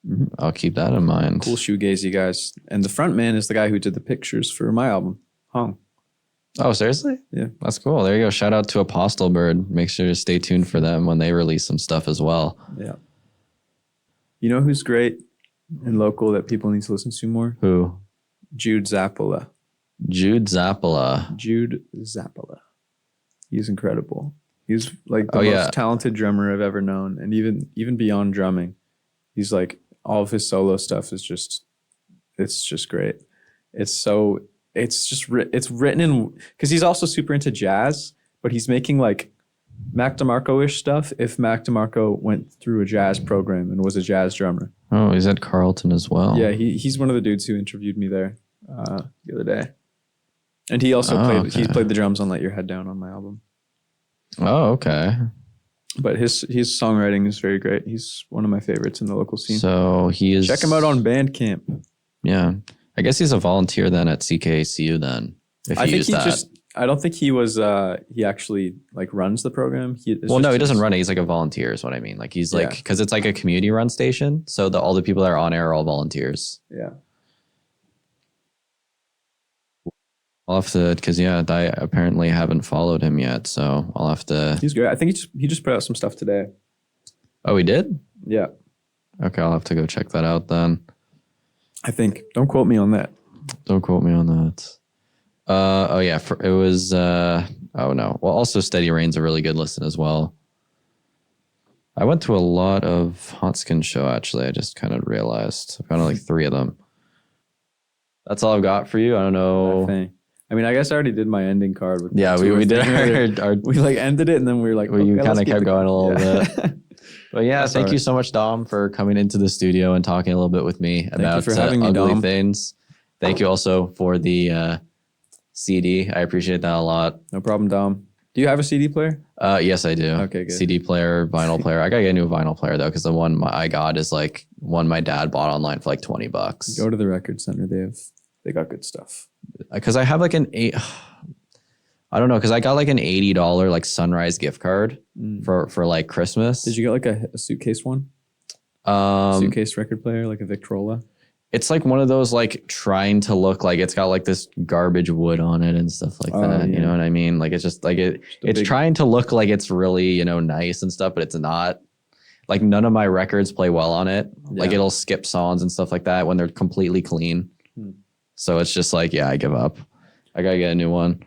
Mm-hmm. I'll keep that in mind. Cool shoegazy guys, and the front man is the guy who did the pictures for my album, Hong. Oh, seriously? Yeah. That's cool. There you go. Shout out to Apostle Bird. Make sure to stay tuned for them when they release some stuff as well. Yeah. You know who's great and local that people need to listen to more? Who? Jude Zappola. Jude Zappola. He's incredible. He's like the Oh, most yeah. talented drummer I've ever known. And even beyond drumming, he's like all of his solo stuff is just, it's just great. It's written in, because he's also super into jazz, but he's making like Mac DeMarco-ish stuff if Mac DeMarco went through a jazz program and was a jazz drummer. Oh, he's at Carleton as well. Yeah, he's one of the dudes who interviewed me there the other day. And he also he's played the drums on Let Your Head Down on my album. Oh, okay. But his songwriting is very great. He's one of my favorites in the local scene. So he is. Check him out on Bandcamp. Yeah. I guess he's a volunteer then at CKCU then. If I think use that. I don't think he was, he actually like runs the program. He doesn't run it. He's like a volunteer is what I mean. Like he's like, because it's like a community run station. So all the people that are on air are all volunteers. Yeah. I'll have to, because I apparently haven't followed him yet. So I'll have to. He's great. I think he just put out some stuff today. Oh, he did? Yeah. Okay. I'll have to go check that out then. I think. Don't quote me on that. Don't quote me on that. Oh yeah, it was. Oh no. Well, also Steady Rain's a really good listen as well. I went to a lot of Hot Skin show actually. I just kind of realized I've gone to like 3 of them. That's all I've got for you. I don't know. I mean, I guess I already did my ending card with. Yeah, we did our we like ended it and then we were like, you kind of kept going a little bit. But yeah, That's thank you so much, Dom, for coming into the studio and talking a little bit with me about for having me, ugly Dom. things. Thank you also for the CD. I appreciate that a lot. No problem, Dom. Do you have a CD player? Yes, I do. Okay, good. CD player, vinyl player. I gotta get a new vinyl player though, because the one I got is like one my dad bought online for like $20. Go to the record center. They got good stuff. Because I have like I don't know, because I got like an $80 like Sunrise gift card for like Christmas. Did you get like a suitcase one? Suitcase record player, like a Victrola? It's like one of those like trying to look like it's got like this garbage wood on it and stuff like that. Yeah. You know what I mean? Like it's just like it's trying to look like it's really, nice and stuff, but it's not. Like none of my records play well on it. Yeah. Like it'll skip songs and stuff like that when they're completely clean. So it's just like, I give up. I gotta get a new one.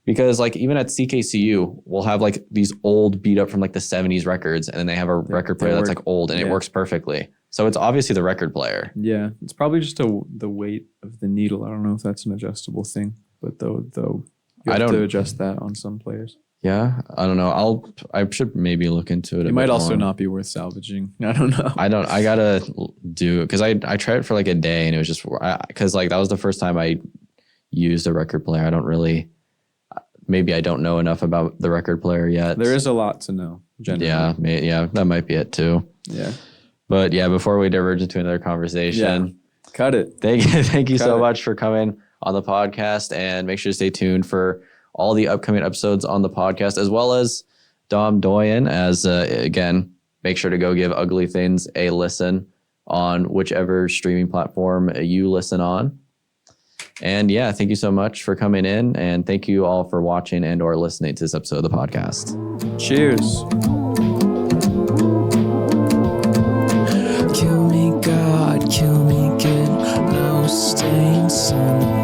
Because like even at CKCU, we'll have like these old beat up from like the 70s records, and then they have a record player that's like old and it works perfectly. So it's obviously the record player. Yeah, it's probably just the weight of the needle. I don't know if that's an adjustable thing, but though you have to adjust that on some players. Yeah, I don't know. I should maybe look into it. It might also not be worth salvaging. I don't know. I gotta do, because I tried it for like a day and it was just because like that was the first time I used a record player. I don't really. Maybe I don't know enough about the record player yet. There is a lot to know. Generally. Yeah, that might be it too. Yeah. But yeah, before we diverge into another conversation, cut it. Thank you so much for coming on the podcast, and make sure to stay tuned for all the upcoming episodes on the podcast, as well as Dom Doyon. As again, make sure to go give Ugly Things a listen. on whichever streaming platform you listen on. And yeah, thank you so much for coming in, and thank you all for watching and or listening to this episode of the podcast. Cheers. Kill me, God, kill me, kid. No stain, son.